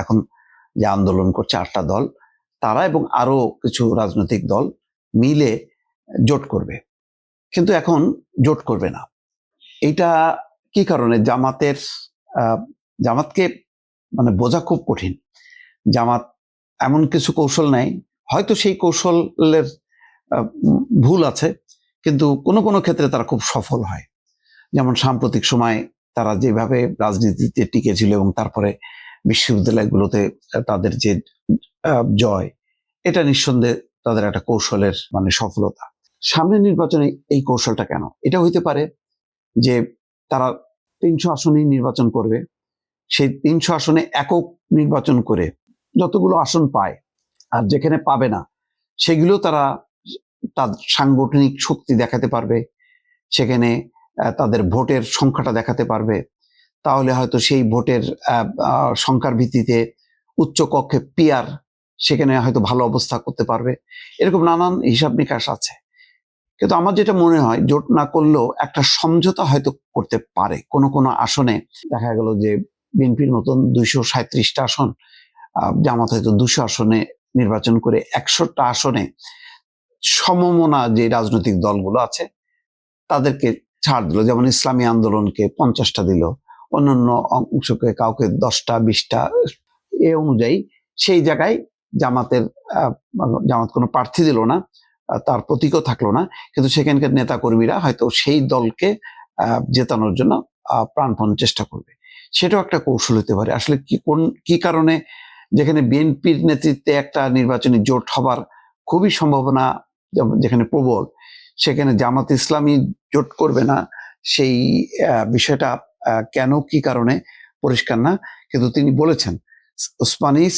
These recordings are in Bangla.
এখন যে আন্দোলন করছে 8টা দল, তারা এবং আরো কিছু রাজনৈতিক দল মিলে জোট করবে, কিন্তু এখন জোট করবে না। এইটা কি কারণে? জামাতকে মানে বোঝা খুব কঠিন। জামাত এমন কিছু কৌশল নেয়, হয়তো সেই কৌশলের ভুল আছে, কিন্তু কোনো কোনো ক্ষেত্রে তারা খুব সফল হয়। যেমন সাম্প্রতিক সময় তারা যেভাবে রাজনীতিতে টিকে ছিল এবং তারপরে বিশ্ববিদ্যালয়গুলোতে তাদের যে জয়, এটা নিঃসন্দেহে তাদের একটা কৌশলের মানে সফলতা। সামনের নির্বাচনে এই কৌশলটা কেন? এটা হইতে পারে যে তারা 300 আসনেই নির্বাচন করবে, সেই 300 আসনে একক নির্বাচন করে যতগুলো আসন পায়, আর যেখানে পাবে না সেগুলো তারা তার সাংগঠনিক শক্তি দেখাতে পারবে, সেখানে তাদের ভোটের সংখ্যাটা দেখাতে পারবে। তাহলে হয়তো সেই ভোটের সংখ্যার ভিত্তিতে উচ্চ কক্ষে পিআর সেখানে হয়তো ভালো অবস্থা করতে পারবে। এরকম নানান হিসাব নিকাশ আছে। কিন্তু আমার যেটা মনে হয়, জোট না করলেও একটা সমঝোতা হয়তো করতে পারে। কোনো কোনো আসনে দেখা গেল যে বিএনপির মতন 237টা আসন, জামাত হয়তো 200 আসনে নির্বাচন করে 100টা আসনে সমমনা যে রাজনৈতিক দলগুলো আছে তাদেরকে ছাড় দিল। যেমন ইসলামী আন্দোলনকে 50টা দিল, অন্যান্য অংশকে কাউকে 10টা 20টা, এ অনুযায়ী সেই জায়গায় জামাত কোনো প্রার্থী দিল না, তার প্রতীকও থাকলো না, কিন্তু সেখানকার নেতা কর্মীরা হয়তো সেই দলকে জেতানোর জন্য প্রাণপণ চেষ্টা করবে। সেটাও একটা কৌশল হতে পারে। আসলে কি কারণে যেখানে বিএনপির নেতৃত্বে একটা নির্বাচনী জোট হবার খুবই সম্ভাবনা যেখানে প্রবল, সেখানে জামাত ইসলামী জোট করবে না, সেই বিষয়টা কেন কি কারণে পরিষ্কার না। কিন্তু তিনি বলেছেন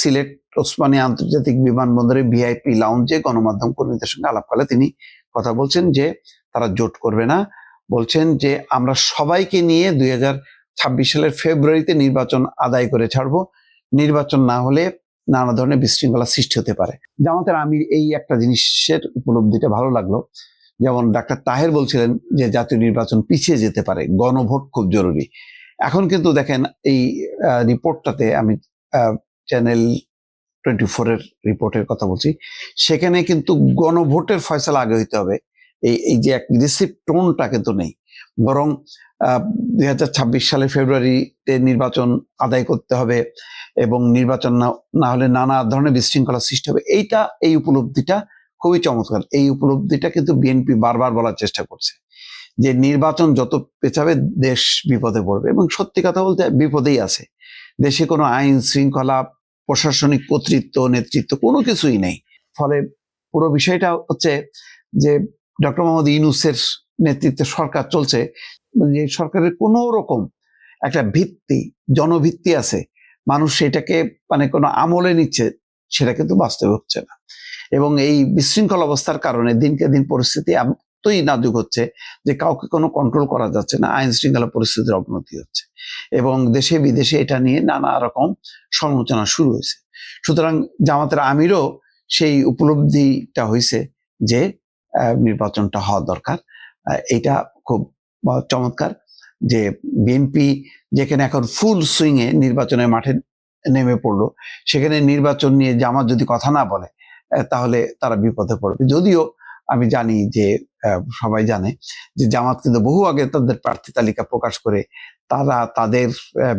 সিলেট ওসমানী আন্তর্জাতিক বিমানবন্দরে ভিআইপি লাউঞ্জে গণমাধ্যম কর্মীদের সঙ্গে আলাপকালে তিনি কথা বলছেন যে তারা জোট করবে না। বলছেন যে আমরা সবাইকে নিয়ে 2026 সালের ফেব্রুয়ারিতে নির্বাচন আদায় করে ছাড়বো, নির্বাচন না হলে নানা ধরনের বিশৃঙ্খলা সৃষ্টি হতে পারে। জামাতের আমির এই একটা জিনিসের উপলব্ধিটা ভালো লাগলো। যেমন ডাক্তার তাহের বলছিলেন যে জাতীয় নির্বাচন পিছিয়ে যেতে পারে, গণভোট খুব জরুরি। এখন কিন্তু দেখেন এই রিপোর্টটাতে, আমি চ্যানেল 24-এর রিপোর্টের কথা বলছি, সেখানে কিন্তু গণভোটের ফয়সালা আগে হইতে হবে, এই যে অ্যাগ্রেসিভ টোনটা কিন্তু নেই। বরং 2026 সালের ফেব্রুয়ারিতে নির্বাচন আদায় করতে হবে এবং নির্বাচন না হলে নানা ধরনের বিশৃঙ্খলা সৃষ্টি হবে। এই উপলব্ধিটা খুবই চমৎকার। এই উপলব্ধিটা কিন্তু বিএনপি বারবার বলার চেষ্টা করছে যে নির্বাচন যত পেছাবে দেশ বিপদে পড়বে, এবং সত্যি কথা বলতে বিপদেই আছে। দেশে কোনো আইন শৃঙ্খলা, প্রশাসনিক কর্তৃত্ব, নেতৃত্ব কোনো কিছুই নেই। ফলে পুরো বিষয়টা হচ্ছে যে ডক্টর মোহাম্মদ ইউনূসের নেতৃত্বে সরকার চলছে, যে সরকারের কোনো রকম একটা ভিত্তি, জনভিত্তি আছে, মানুষ সেটাকে মানে কোনো আমলে নিচ্ছে, সেটা কিন্তু বাস্তবে হচ্ছে না। এবং এই বিশৃঙ্খল অবস্থার কারণে দিনকে দিন পরিস্থিতি এতই নাজুক হচ্ছে যে কাউকে কোনো কন্ট্রোল করা যাচ্ছে না, আইন শৃঙ্খলা পরিস্থিতির অবনতি হচ্ছে এবং দেশে বিদেশে এটা নিয়ে নানা রকম সমালোচনা শুরু হয়েছে। সুতরাং জামাতের আমিরও সেই উপলব্ধিটা হয়েছে যে নির্বাচনটা হওয়া দরকার। এটা খুব চমৎকার যে বিএনপি যেখানে এখন ফুল সুইংয়ে নির্বাচনের মাঠে নেমে পড়লো, সেখানে নির্বাচন নিয়ে জামাত যদি কথা না বলে তাহলে তারা বিপদে পড়বে। যদিও আমি জানি যে সবাই জানে যে জামাত কিন্তু বহু আগে তাদের প্রার্থী তালিকা প্রকাশ করে তারা তাদের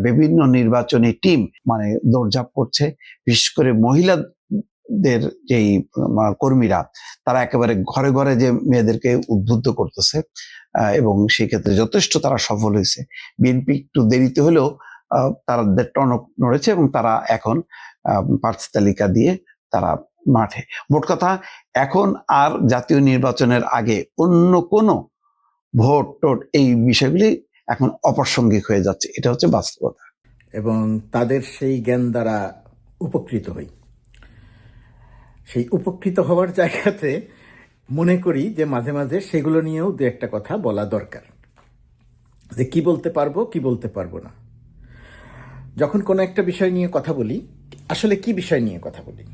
বিভিন্ন নির্বাচনী টিম মানে দৌড়ঝাঁপ করছে। বিশেষ করে মহিলাদের যেই কর্মীরা, তারা একেবারে ঘরে ঘরে যে মেয়েদেরকে উদ্বুদ্ধ করতেছে এবং সেই ক্ষেত্রে যথেষ্ট তারা সফল হয়েছে। বিএনপি একটু দেরিতে হলেও তাদের টনক নড়েছে এবং তারা এখন প্রার্থী তালিকা দিয়ে তারা মাঠে। মোট কথা, এখন আর জাতীয় নির্বাচনের আগে অন্য কোনো ভোট টোট এই বিষয়গুলি এখন অপ্রাসঙ্গিক হয়ে যাচ্ছে, এটা হচ্ছে বাস্তবতা। এবং তাদের সেই জ্ঞান দ্বারা উপকৃত হই। সেই উপকৃত হওয়ার জায়গাতে মনে করি যে মাঝে মাঝে সেগুলো নিয়েও দু একটা কথা বলা দরকার, যে কি বলতে পারবো কি বলতে পারবো না। যখন কোনো একটা বিষয় নিয়ে কথা বলি, আসলে কি বিষয় নিয়ে কথা বলি?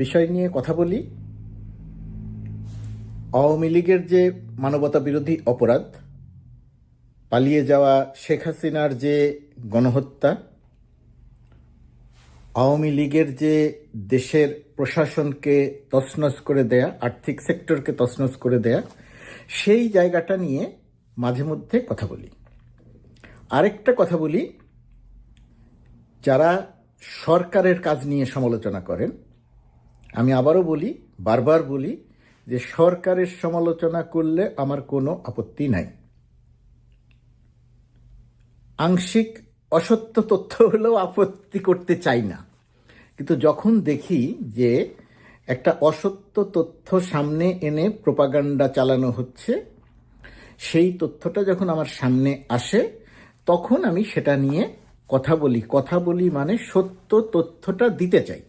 বিষয় নিয়ে কথা বলি আওয়ামী লীগের যে মানবতা বিরোধী অপরাধ, পালিয়ে যাওয়া শেখ হাসিনার যে গণহত্যা, আওয়ামী লীগের যে দেশের প্রশাসনকে তছনছ করে দেয়া, আর্থিক সেক্টরকে তছনছ করে দেয়া, সেই জায়গাটা নিয়ে মাঝে মধ্যে কথা বলি। আরেকটা কথা বলি, যারা সরকারের কাজ নিয়ে সমালোচনা করেন, আমি আবারও বলি, বারবার বলি, যে সরকারের সমালোচনা করলে আমার কোনো আপত্তি নাই। আংশিক অসত্য তথ্য হলেও আপত্তি করতে চাই না, কিন্তু যখন দেখি যে একটা অসত্য তথ্য সামনে এনে প্রোপাগান্ডা চালানো হচ্ছে, সেই তথ্যটা যখন আমার সামনে আসে, তখন আমি সেটা নিয়ে কথা বলি। কথা বলি মানে সত্য তথ্যটা দিতে চাই।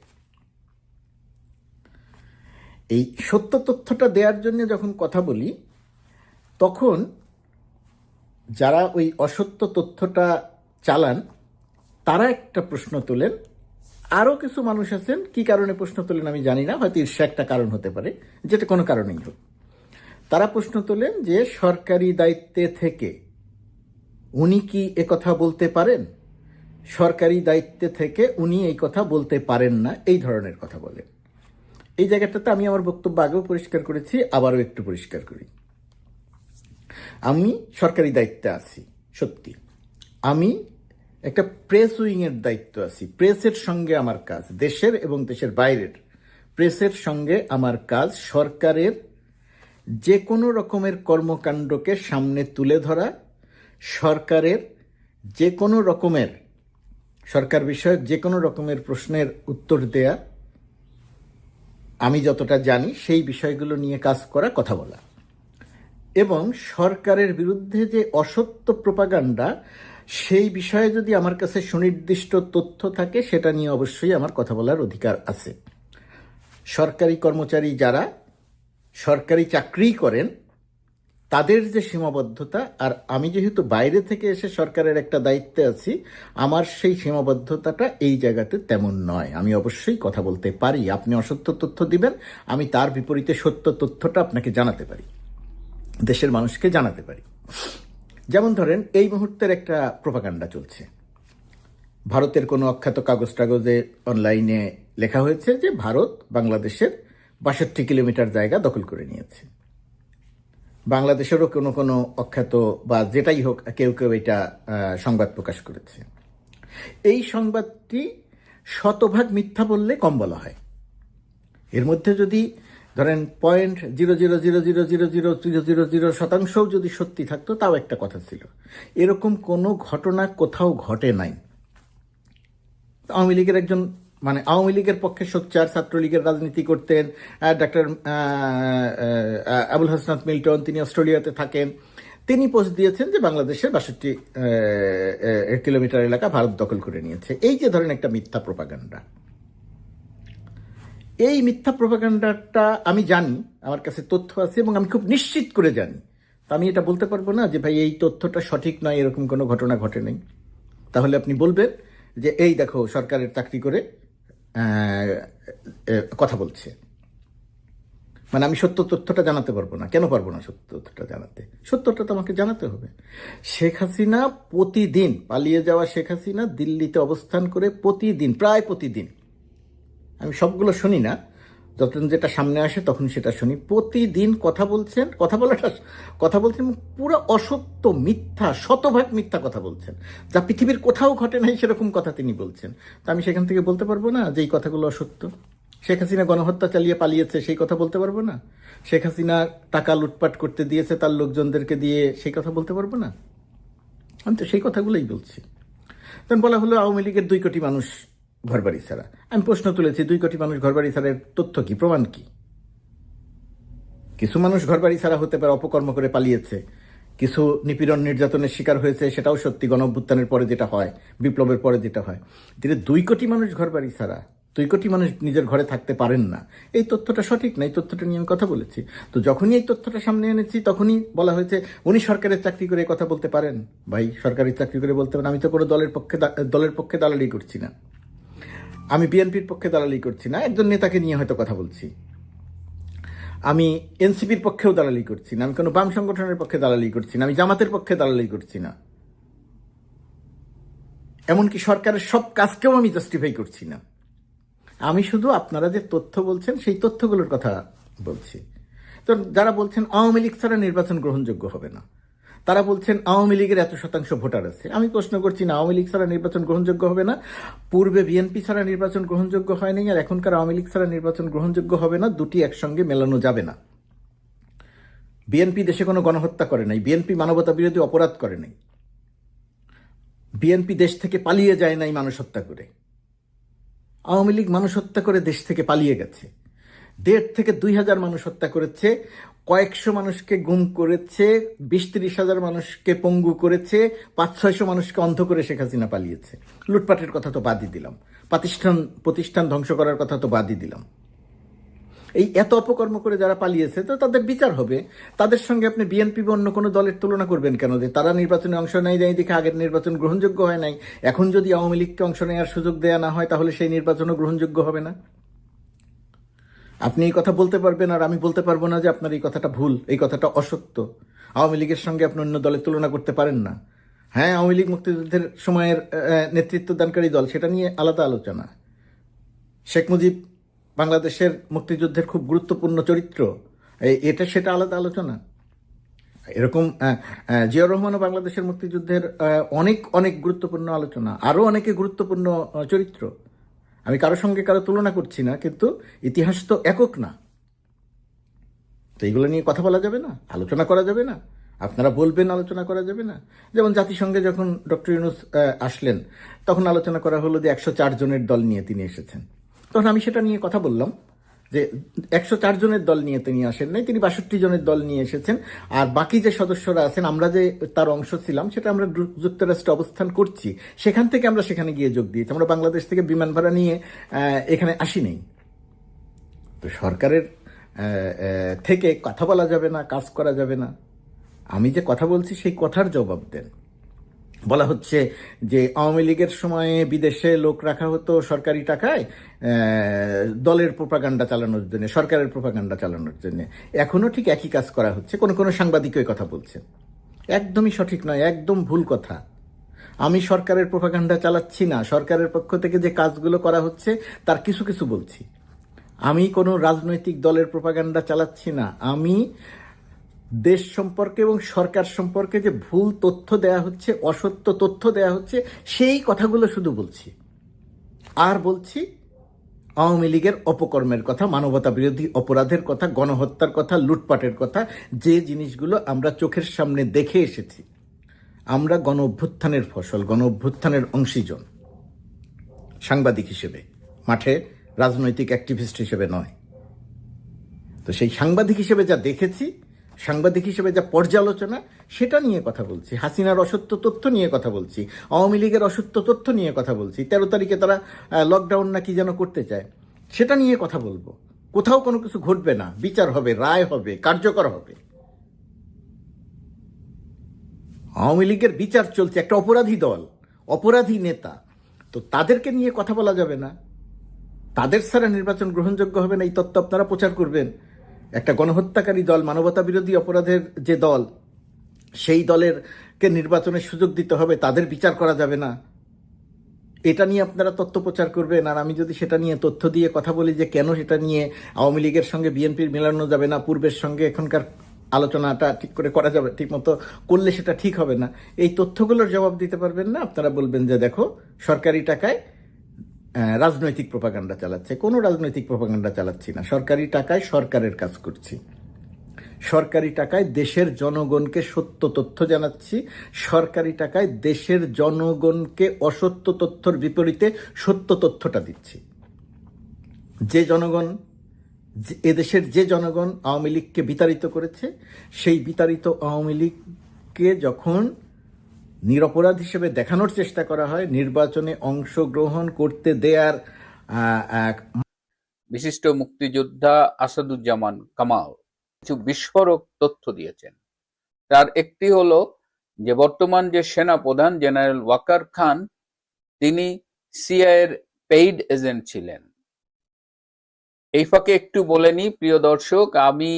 এই সত্য তথ্যটা দেওয়ার জন্য যখন কথা বলি, তখন যারা ওই অসত্য তথ্যটা চালান তারা একটা প্রশ্ন তোলেন। আরও কিছু মানুষ আছেন, কি কারণে প্রশ্ন তোলেন আমি জানি না, হয়তো ঈর্ষা একটা কারণ হতে পারে, যেটা কোনো কারণেই হোক। তারা প্রশ্ন তোলেন যে সরকারি দায়িত্বে থেকে উনি কি একথা বলতে পারেন, সরকারি দায়িত্বে থেকে উনি এই কথা বলতে পারেন না, এই ধরনের কথা বলেন। এই জায়গাটাতে আমি আমার বক্তব্য আগেও পরিষ্কার করেছি, আবারও একটু পরিষ্কার করি। আমি সরকারি দায়িত্বে আছি সত্যি, আমি একটা প্রেস উইংয়ের দায়িত্ব আছি। প্রেসের সঙ্গে আমার কাজ, দেশের এবং দেশের বাইরের প্রেসের সঙ্গে আমার কাজ সরকারের যে কোনো রকমের কর্মকাণ্ডকে সামনে তুলে ধরা, সরকারের যে কোনো রকমের সরকার বিষয়ক যে কোনো রকমের প্রশ্নের উত্তর দেয়া, আমি যতটা জানি সেই বিষয়গুলো নিয়ে কাজ করা, কথা বলা। এবং সরকারের বিরুদ্ধে যে অসত্য প্রোপাগান্ডা, সেই বিষয়ে যদি আমার কাছে সুনির্দিষ্ট তথ্য থাকে, সেটা নিয়ে অবশ্যই আমার কথা বলার অধিকার আছে। সরকারি কর্মচারী যারা সরকারি চাকরি করেন, তাদের যে সীমাবদ্ধতা, আর আমি যেহেতু বাইরে থেকে এসে সরকারের একটা দায়িত্বে আছি, আমার সেই সীমাবদ্ধতাটা এই জায়গাতে তেমন নয়। আমি অবশ্যই কথা বলতে পারি। আপনি অসত্য তথ্য দিবেন, আমি তার বিপরীতে সত্য তথ্যটা আপনাকে জানাতে পারি, দেশের মানুষকে জানাতে পারি। যেমন ধরেন, এই মুহূর্তের একটা প্রোপাগান্ডা চলছে। ভারতের কোনো অখ্যাত কাগজ টাগজে অনলাইনে লেখা হয়েছে যে ভারত বাংলাদেশের ৬২ কিলোমিটার জায়গা দখল করে নিয়েছে। বাংলাদেশেরও কোনো কোনো অখ্যাত বা যেটাই হোক, কেউ কেউ এটা সংবাদ প্রকাশ করেছে। এই সংবাদটি শতভাগ মিথ্যা বললে কম বলা হয়। এর মধ্যে যদি ধরেন 0.000000000% যদি সত্যি থাকতো, তাও একটা কথা ছিল। এরকম কোনো ঘটনা কোথাও ঘটে নাই। আওয়ামী লীগের একজন, মানে আওয়ামী লীগের পক্ষে সোচ্চার, ছাত্রলীগের রাজনীতি করতেন ডাক্তার আবুল হাসনাত মিল্টন, তিনি অস্ট্রেলিয়াতে থাকেন। তিনি পোস্ট দিয়েছেন যে বাংলাদেশের ৬২ কিলোমিটার এলাকা ভারত দখল করে নিয়েছে। এই যে ধরেন একটা মিথ্যা প্রোপাগান্ডা, এই মিথ্যা প্রোপাগান্ডাটা আমি জানি, আমার কাছে তথ্য আছে এবং আমি খুব নিশ্চিত করে জানি। তা আমি এটা বলতে পারবো না যে ভাই এই তথ্যটা সঠিক নয়, এরকম কোনো ঘটনা ঘটে নেই। তাহলে আপনি বলবেন যে এই দেখো সরকারের চাকরি করে কথা বলছে, মানে আমি সত্য তথ্যটা জানাতে পারবো না। কেন পারবো না সত্য তথ্যটা জানাতে? সত্যটা তো আমাকে জানাতে হবে। শেখ হাসিনা প্রতিদিন, পালিয়ে যাওয়া শেখ হাসিনা দিল্লিতে অবস্থান করে প্রতিদিন, প্রায় প্রতিদিন, আমি সবগুলো শুনি না, যখন যেটা সামনে আসে তখন সেটা শুনি, প্রতিদিন কথা বলছেন, কথা বলছেন পুরো অসত্য, মিথ্যা, শতভাগ মিথ্যা কথা বলছেন, যা পৃথিবীর কোথাও ঘটে নাই সেরকম কথা তিনি বলছেন। তা আমি সেখান থেকে বলতে পারবো না যে এই কথাগুলো অসত্য? শেখ হাসিনা গণহত্যা চালিয়ে পালিয়েছে, সেই কথা বলতে পারবো না? শেখ হাসিনা টাকা লুটপাট করতে দিয়েছে তার লোকজনদেরকে দিয়ে, সেই কথা বলতে পারবো না? আমি তো সেই কথাগুলোই বলছি। তখন বলা হলো আওয়ামী লীগের 2 কোটি মানুষ ঘরবাড়ি ছাড়া। আমি প্রশ্ন তুলেছি, 2 কোটি মানুষ ঘরবাড়ি ছাড়ার তথ্য কি, প্রমাণ কি? কিছু মানুষ ঘরবাড়ি ছাড়া হতে পারে, অপকর্ম করে পালিয়েছে, কিছু নিপীড়ন নির্যাতনের শিকার হয়েছে, সেটাও সত্যি, গণঅভ্যুত্থানের পরে যেটা হয়, বিপ্লবের পরে যেটা হয়। কিন্তু 2 কোটি মানুষ ঘরবাড়ি ছাড়া, 2 কোটি মানুষ নিজের ঘরে থাকতে পারেন না, এই তথ্যটা সঠিক না। এই তথ্যটা নিয়ে আমি কথা বলেছি। তো যখনই এই তথ্যটা সামনে এনেছি, তখনই বলা হয়েছে উনি সরকারের চাকরি করে কথা বলতে পারেন। ভাই, সরকারি চাকরি করে বলতে পারেন? আমি তো কোনো দলের পক্ষে দালালি করছি না, আমি বিএনপির পক্ষে দালালি করছি না, একজন নেতাকে নিয়ে হয়তো কথা বলছি। আমি এনসিপির পক্ষেও দালালি করছি না, আমি কোনো বাম সংগঠনের পক্ষে দালালি করছি না, আমি জামাতের পক্ষে দালালি করছি না, এমনকি সরকারের সব কাজকেও আমি জাস্টিফাই করছি না। আমি শুধু আপনারা যে তথ্য বলছেন সেই তথ্যগুলোর কথা বলছি। তো যারা বলছেন আওয়ামী লীগ ছাড়া নির্বাচন গ্রহণযোগ্য হবে না, তারা বলছেন আওয়ামী লীগের এত শতাংশ ভোটার আছে। আমি প্রশ্ন করছি না, আওয়ামী লীগ ছাড়া নির্বাচন গ্রহণযোগ্য হবে না, পূর্বে বিএনপি ছাড়া নির্বাচন গ্রহণযোগ্য হয়নি, আর এখনকার আওয়ামী লীগ ছাড়া নির্বাচন গ্রহণযোগ্য হবে না, দুটি একসঙ্গে মেলানো যাবে না। বিএনপি দেশে কোনো গণহত্যা করে নাই, বিএনপি মানবতা বিরোধী অপরাধ করে নাই, বিএনপি দেশ থেকে পালিয়ে যায় নাই মানুষ হত্যা করে। আওয়ামী লীগ মানুষ হত্যা করে দেশ থেকে পালিয়ে গেছে, 1.5 থেকে 2,000 মানুষ হত্যা করেছে, কয়েকশো মানুষকে গুম করেছে, 20-30 হাজার মানুষকে পঙ্গু করেছে, 500-600 মানুষকে অন্ধ করে শেখ হাসিনা পালিয়েছে। লুটপাটের কথা তো বাদই দিলাম, প্রতিষ্ঠান ধ্বংস করার কথা তো বাদই দিলাম। এই এত অপকর্ম করে যারা পালিয়েছে তো তাদের বিচার হবে। তাদের সঙ্গে আপনি বিএনপি বা অন্য কোনো দলের তুলনা করবেন কেন? যে তারা নির্বাচনে অংশ নেয় যাই দেখে আগের নির্বাচন গ্রহণযোগ্য হয় নাই, এখন যদি আওয়ামী লীগকে অংশ নেওয়ার সুযোগ দেয়া না হয় তাহলে সেই নির্বাচনও গ্রহণযোগ্য হবে না। আপনি এই কথা বলতে পারবেন আর আমি বলতে পারবো না যে আপনার এই কথাটা ভুল, এই কথাটা অসত্য। আওয়ামী লীগের সঙ্গে আপনি অন্য দলের তুলনা করতে পারেন না। হ্যাঁ, আওয়ামী লীগ মুক্তিযুদ্ধের সময়ের নেতৃত্ব দানকারী দল, সেটা নিয়ে আলাদা আলোচনা। শেখ মুজিব বাংলাদেশের মুক্তিযুদ্ধের খুব গুরুত্বপূর্ণ চরিত্র, এটা সেটা আলাদা আলোচনা। এরকম জিয়াউর রহমানও বাংলাদেশের মুক্তিযুদ্ধের অনেক অনেক গুরুত্বপূর্ণ আলোচনা, আরও অনেকে গুরুত্বপূর্ণ চরিত্র। আমি কারোর সঙ্গে কারো তুলনা করছি না, কিন্তু ইতিহাস তো একক না, তো এইগুলো নিয়ে কথা বলা যাবে না, আলোচনা করা যাবে না? আপনারা বলবেন আলোচনা করা যাবে না? যেমন জাতিসংঘে যখন ডক্টর ইউনূস আসলেন তখন আলোচনা করা হলো যে 104 জনের দল নিয়ে তিনি এসেছেন। তখন আমি সেটা নিয়ে কথা বললাম যে 104 জনের দল নিয়ে তিনি আসেন নাই, তিনি 62 জনের দল নিয়ে এসেছেন। আর বাকি যে সদস্যরা আছেন, আমরা যে তার অংশ ছিলাম, সেটা আমরা যুক্তরাষ্ট্রে অবস্থান করছি, সেখান থেকে আমরা সেখানে গিয়ে যোগ দিয়েছি। আমরা বাংলাদেশ থেকে বিমান ভাড়া নিয়ে এখানে আসি নেই। তো সরকারের থেকে কথা বলা যাবে না, কাজ করা যাবে না। আমি যে কথা বলছি সেই কথার জবাব দেন। বলা হচ্ছে যে আওয়ামী লীগের সময়ে বিদেশে লোক রাখা হতো সরকারি টাকায় দলের প্রোপাগান্ডা চালানোর জন্য, সরকারের প্রোপাগান্ডা চালানোর জন্য। এখনও ঠিক একই কাজ করা হচ্ছে। কোনো কোনো সাংবাদিকই কথা বলছেন, একদমই সঠিক নয়, একদম ভুল কথা। আমি সরকারের প্রোপাগান্ডা চালাচ্ছি না, সরকারের পক্ষ থেকে যে কাজগুলো করা হচ্ছে তার কিছু কিছু বলছি। আমি কোনো রাজনৈতিক দলের প্রোপাগান্ডা চালাচ্ছি না। আমি দেশ সম্পর্কে এবং সরকার সম্পর্কে যে ভুল তথ্য দেয়া হচ্ছে, অসত্য তথ্য দেয়া হচ্ছে, সেই কথাগুলো শুধু বলছি। আর বলছি আওয়ামী লীগের অপকর্মের কথা, মানবতা বিরোধী অপরাধের কথা, গণহত্যার কথা, লুটপাটের কথা, যে জিনিসগুলো আমরা চোখের সামনে দেখে এসেছি। আমরা গণ অভ্যুত্থানের ফসল, গণ অভ্যুত্থানের অংশীজন, সাংবাদিক হিসেবে, মাঠে রাজনৈতিক অ্যাক্টিভিস্ট হিসেবে নয়। তো সেই সাংবাদিক হিসেবে যা দেখেছি, সাংবাদিক হিসেবে যা পর্যালোচনা, সেটা নিয়ে কথা বলছি। হাসিনার অসত্য তথ্য নিয়ে কথা বলছি, আওয়ামী লীগের অসত্য তথ্য নিয়ে কথা বলছি। 13 তারিখে তারা লকডাউন না কি যেন করতে চায়, সেটা নিয়ে কথা বলবো। কোথাও কোনো কিছু ঘটবে না, বিচার হবে, রায় হবে, কার্যকর হবে। আওয়ামী লীগের বিচার চলছে, একটা অপরাধী দল, অপরাধী নেতা, তো তাদেরকে নিয়ে কথা বলা যাবে না। তাদের ছাড়া নির্বাচন গ্রহণযোগ্য হবে না, এই তত্ত্ব আপনারা প্রচার করবেন। একটা গণহত্যাকারী দল, মানবতা বিরোধী অপরাধের যে দল, সেই দলেরকে নির্বাচনের সুযোগ দিতে হবে, তাদের বিচার করা যাবে না, এটা নিয়ে আপনারা তথ্য প্রচার করবেন। আর আমি যদি সেটা নিয়ে তথ্য দিয়ে কথা বলি যে কেন সেটা নিয়ে আওয়ামী লীগের সঙ্গে বিএনপির মেলানো যাবে না, পূর্বের সঙ্গে এখনকার আলোচনাটা ঠিক করে করা যাবে, ঠিক মতো করলে সেটা ঠিক হবে না, এই তথ্যগুলোর জবাব দিতে পারবেন না। আপনারা বলবেন যে দেখো সরকারি টাকায় রাজনৈতিক প্রোপাগান্ডা চালাচ্ছে। কোনো রাজনৈতিক প্রোপাগান্ডা চালাচ্ছি না, সরকারি টাকায় সরকারের কাজ করছি, সরকারি টাকায় দেশের জনগণকে সত্য তথ্য জানাচ্ছি, সরকারি টাকায় দেশের জনগণকে অসত্য তথ্যের বিপরীতে সত্য তথ্যটা দিচ্ছি। যে জনগণ, এদেশের যে জনগণ আওয়ামী লীগকে বিতাড়িত করেছে, সেই বিতাড়িত আওয়ামী লীগকে যখন নিরপরাধ হিসেবে দেখানোর চেষ্টা করা হয়, নির্বাচনে অংশগ্রহণ করতে দেয়ার বিশিষ্ট মুক্তিযোদ্ধা আসাদুজ্জামান কামাল কিছু বিস্ফোরক তথ্য দিয়েছেন। তার একটি হলো যে বর্তমান যে সেনা প্রধান জেনারেল ওয়াকার খান, তিনি সিআইএর পেইড এজেন্ট ছিলেন। এই ফাঁকে একটু বলে নি প্রিয় দর্শক, আমি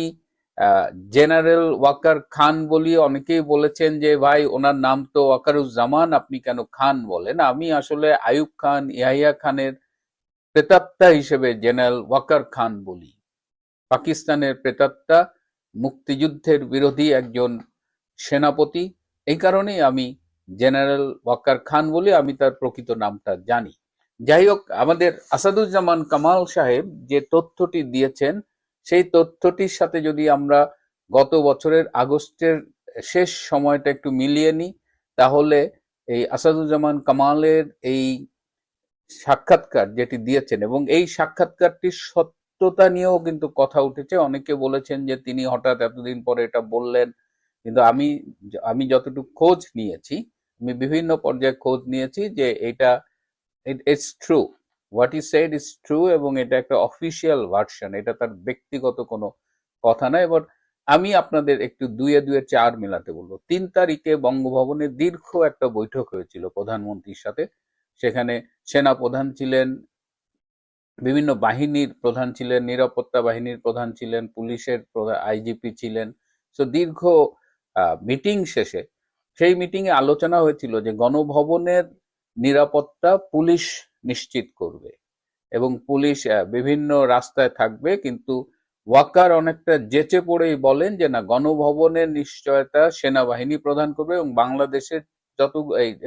জেনারেল ওয়াকার খান বলি, অনেকেই বলেছেন যে ভাই ওনার নাম তো ওয়াকারুজ্জামান, আপনি কেন খান বলেন? আমি আসলে আইয়ুব খান, ইয়াহিয়া খানের প্রেতাত্মা হিসেবে জেনারেল ওয়াকার খান বলি। পাকিস্তানের প্রেতাত্মা, মুক্তিযুদ্ধের বিরোধী একজন সেনাপতি। এই কারণেই আমি জেনারেল ওয়াকার খান বলি, আমি তার প্রকৃত নামটা জানি। যাই হোক, আমাদের আসাদুজ্জামান কামাল সাহেব যে তথ্যটি দিয়েছেন, সেই তথ্যটির সাথে যদি আমরা গত বছরের আগস্টের শেষ সময়টা একটু মিলিয়ে নিই, তাহলে এই আসাদুজ্জামান কামালের এই সাক্ষাৎকার যেটি দিয়েছেন, এবং এই সাক্ষাৎকারটির সত্যতা নিয়েও কিন্তু কথা উঠেছে। অনেকে বলেছেন যে তিনি হঠাৎ এতদিন পরে এটা বললেন, কিন্তু আমি যতটুকু খোঁজ নিয়েছি, আমি বিভিন্ন পর্যায়ে খোঁজ নিয়েছি যে এটা it's true, what E shed is true, এবং এটা একটা অফিসিয়াল ভার্সন, এটা তার ব্যক্তিগত কোনো কথা না। এবার আমি আপনাদের একটু দুয়ে দুয়ে চার মেলাতে বলবো। 3 তারিখে বঙ্গভবনে দীর্ঘ একটা বৈঠক হয়েছিল প্রধানমন্ত্রীর সাথে। সেখানে সেনা প্রধান ছিলেন, বিভিন্ন বাহিনীর প্রধান ছিলেন, নিরাপত্তা বাহিনীর প্রধান ছিলেন, পুলিশের আইজিপি ছিলেন। তো দীর্ঘ মিটিং শেষে সেই মিটিং এ আলোচনা হয়েছিল যে গণভবনের নিরাপত্তা পুলিশ নিশ্চিত করবে এবং পুলিশ বিভিন্ন রাস্তায় থাকবে, কিন্তু ওয়াকার অনেকটা যেচে পড়েই বলেন যে না, গণভবনের নিশ্চয়তা সেনাবাহিনী প্রদান করবে এবং বাংলাদেশের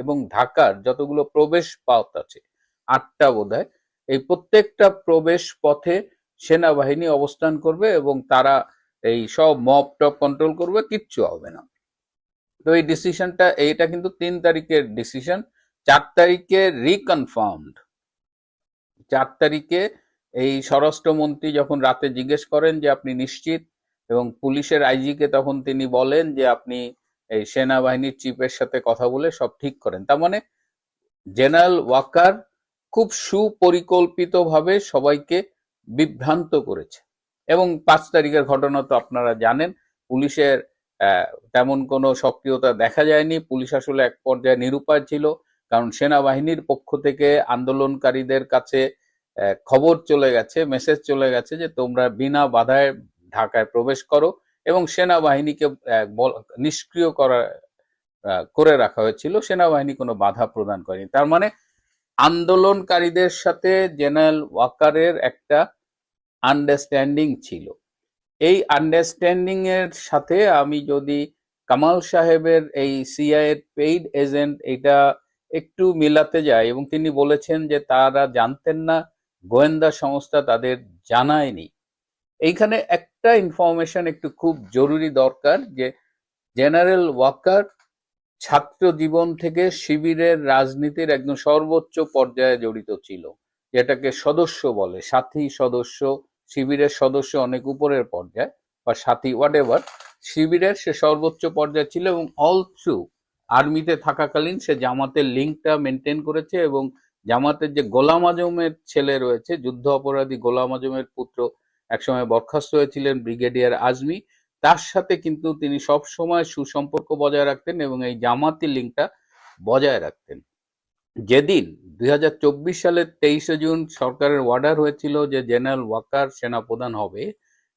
এবং ঢাকার যতগুলো প্রবেশ পথ আছে, 8টা বোধহয়, এই প্রত্যেকটা প্রবেশ পথে সেনাবাহিনী অবস্থান করবে এবং তারা এই সব মব টপ কন্ট্রোল করবে, কিচ্ছু হবে না। তো এই ডিসিশনটা, এইটা কিন্তু 3 তারিখের ডিসিশন। 4 তারিখে রিকনফার্মড। 4 তারিখে এই স্বরাষ্ট্রমন্ত্রী যখন রাতে জিজ্ঞেস করেন যে আপনি নিশ্চিত, এবং পুলিশের আইজিকে তখন তিনি বলেন যে আপনি এই সেনাবাহিনীর চিফের সাথে কথা বলে সব ঠিক করেন। তার মানে জেনারেল ওয়াকার খুব সুপরিকল্পিতভাবে সবাইকে বিভ্রান্ত করেছে। এবং 5 তারিখের ঘটনা তো আপনারা জানেন, পুলিশের তেমন কোনো সক্রিয়তা দেখা যায়নি। পুলিশ আসলে এক পর্যায়ে নিরুপায় ছিল, কারণ সেনাবাহিনীর পক্ষ থেকে আন্দোলনকারীদের কাছে খবর চলে গেছে, মেসেজ চলে গেছে যে তোমরা বিনা বাধায় ঢাকায় প্রবেশ করো, এবং সেনাবাহিনীকে নিষ্ক্রিয় করে রাখা হয়েছিল। সেনাবাহিনী কোনো বাধা প্রদান করেনি। তার মানে আন্দোলনকারীদের সাথে জেনারেল ওয়াকারের একটা আন্ডারস্ট্যান্ডিং ছিল। এই আন্ডারস্ট্যান্ডিং এর সাথে আমি যদি কামাল সাহেবের এই সিআইএ পেইড এজেন্ট এটা একটু মিলাতে যাই, এবং তিনি বলেছেন যে তারা জানতেন না, গোয়েন্দা সংস্থা তাদের জানায়নি। এইখানে একটা ইনফরমেশন একটু খুব জরুরি দরকার, যে জেনারেল ওয়াকার ছাত্র জীবন থেকে শিবিরের রাজনীতির একদম সর্বোচ্চ পর্যায়ে জড়িত ছিল, যেটাকে সদস্য বলে, সাথী সদস্য। শিবিরের সদস্য অনেক উপরের পর্যায়ে, বা সাথী হোয়াট এভার, শিবিরের সে সর্বোচ্চ পর্যায়ে ছিল, এবং অল থ্রু আর্মিতে থাকাকালীন সে জামাতের লিঙ্কটা মেনটেন করেছে, এবং জামাতের যে গোলাম আজমের ছেলে রয়েছে, যুদ্ধ অপরাধী গোলাম আজমের পুত্র, একসময় বরখাস্ত হয়েছিলেন ব্রিগেডিয়ার আজমি, তার সাথে কিন্তু তিনি সব সময় সুসম্পর্ক বজায় রাখতেন এবং এই জামাতি লিঙ্কটা বজায় রাখতেন। যেদিন 2024 সালের 23শে জুন সরকারের অর্ডার হয়েছিল যে জেনারেল ওয়াকার সেনাপ্রধান হবে,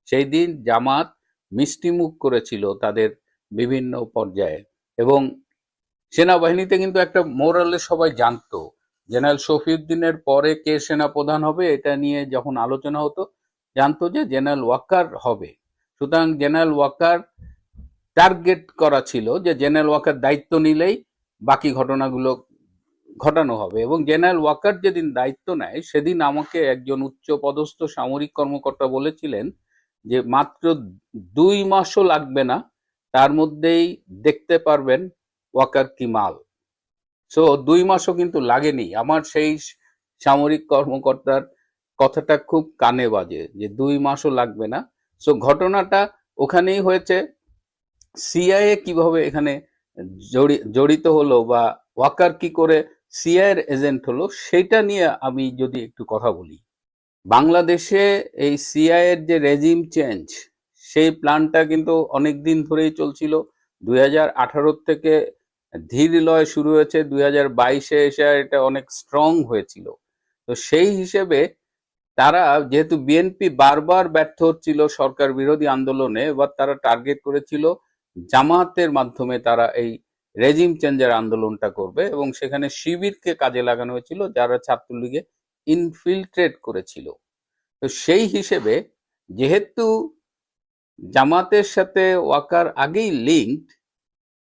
সেই দিন জামাত মিষ্টিমুখ করেছিল তাদের বিভিন্ন পর্যায়ে, এবং সেনাবাহিনীতে কিন্তু একটা মোরালে সবাই জানতো জেনারেল শফিউদ্দিনের পরে কে সেনাপ্রধান হবে, এটা নিয়ে যখন আলোচনা হতো জানতো যে জেনারেল ওয়াকার হবে। সুতরাং জেনারেল ওয়াকার টার্গেট করা ছিল যে জেনারেল ওয়াকার দায়িত্ব নিলেই বাকি ঘটনাগুলো ঘটানো হবে। এবং জেনারেল ওয়াকার যেদিন দায়িত্ব নেয়, সেদিন আমাকে একজন উচ্চ পদস্থ সামরিক কর্মকর্তা বলেছিলেন যে মাত্র 2 মাসও লাগবে না, তার মধ্যেই দেখতে পারবেন ওয়াকার কি মাল। সো 2 মাসও কিন্তু লাগেনি। আমার সেই সামরিক কর্মকর্তার কথাটা খুব কানে বাজে যে 2 মাসও লাগবে না। সো ঘটনাটা ওখানেই হয়েছে। সিআইএ কিভাবে এখানে জড়িত হলো, বা ওয়াকার কি করে সিআইএর এজেন্ট হলো, সেটা নিয়ে আমি যদি একটু কথা বলি। বাংলাদেশে এই সিআইএর যে রেজিম চেঞ্জ, সেই প্ল্যানটা কিন্তু অনেক দিন ধরেই চলছিল। 2018 থেকে ধীর লয় শুরু হয়েছে, 2022-এ এসে এটা অনেক স্ট্রং হয়েছিল। তো সেই হিসেবে তারা, যেহেতু বিএনপি বারবার ব্যর্থ হচ্ছিল সরকার বিরোধী আন্দোলনে, এবার তারা টার্গেট করেছিল জামাতের মাধ্যমে তারা এই রেজিম চেঞ্জের আন্দোলনটা করবে, এবং সেখানে শিবিরকে কাজে লাগানো হয়েছিল, যারা ছাত্রলীগে ইনফিল্ট্রেট করেছিল। তো সেই হিসেবে যেহেতু জামাতের সাথে ওয়াকার আগেই লিঙ্কড,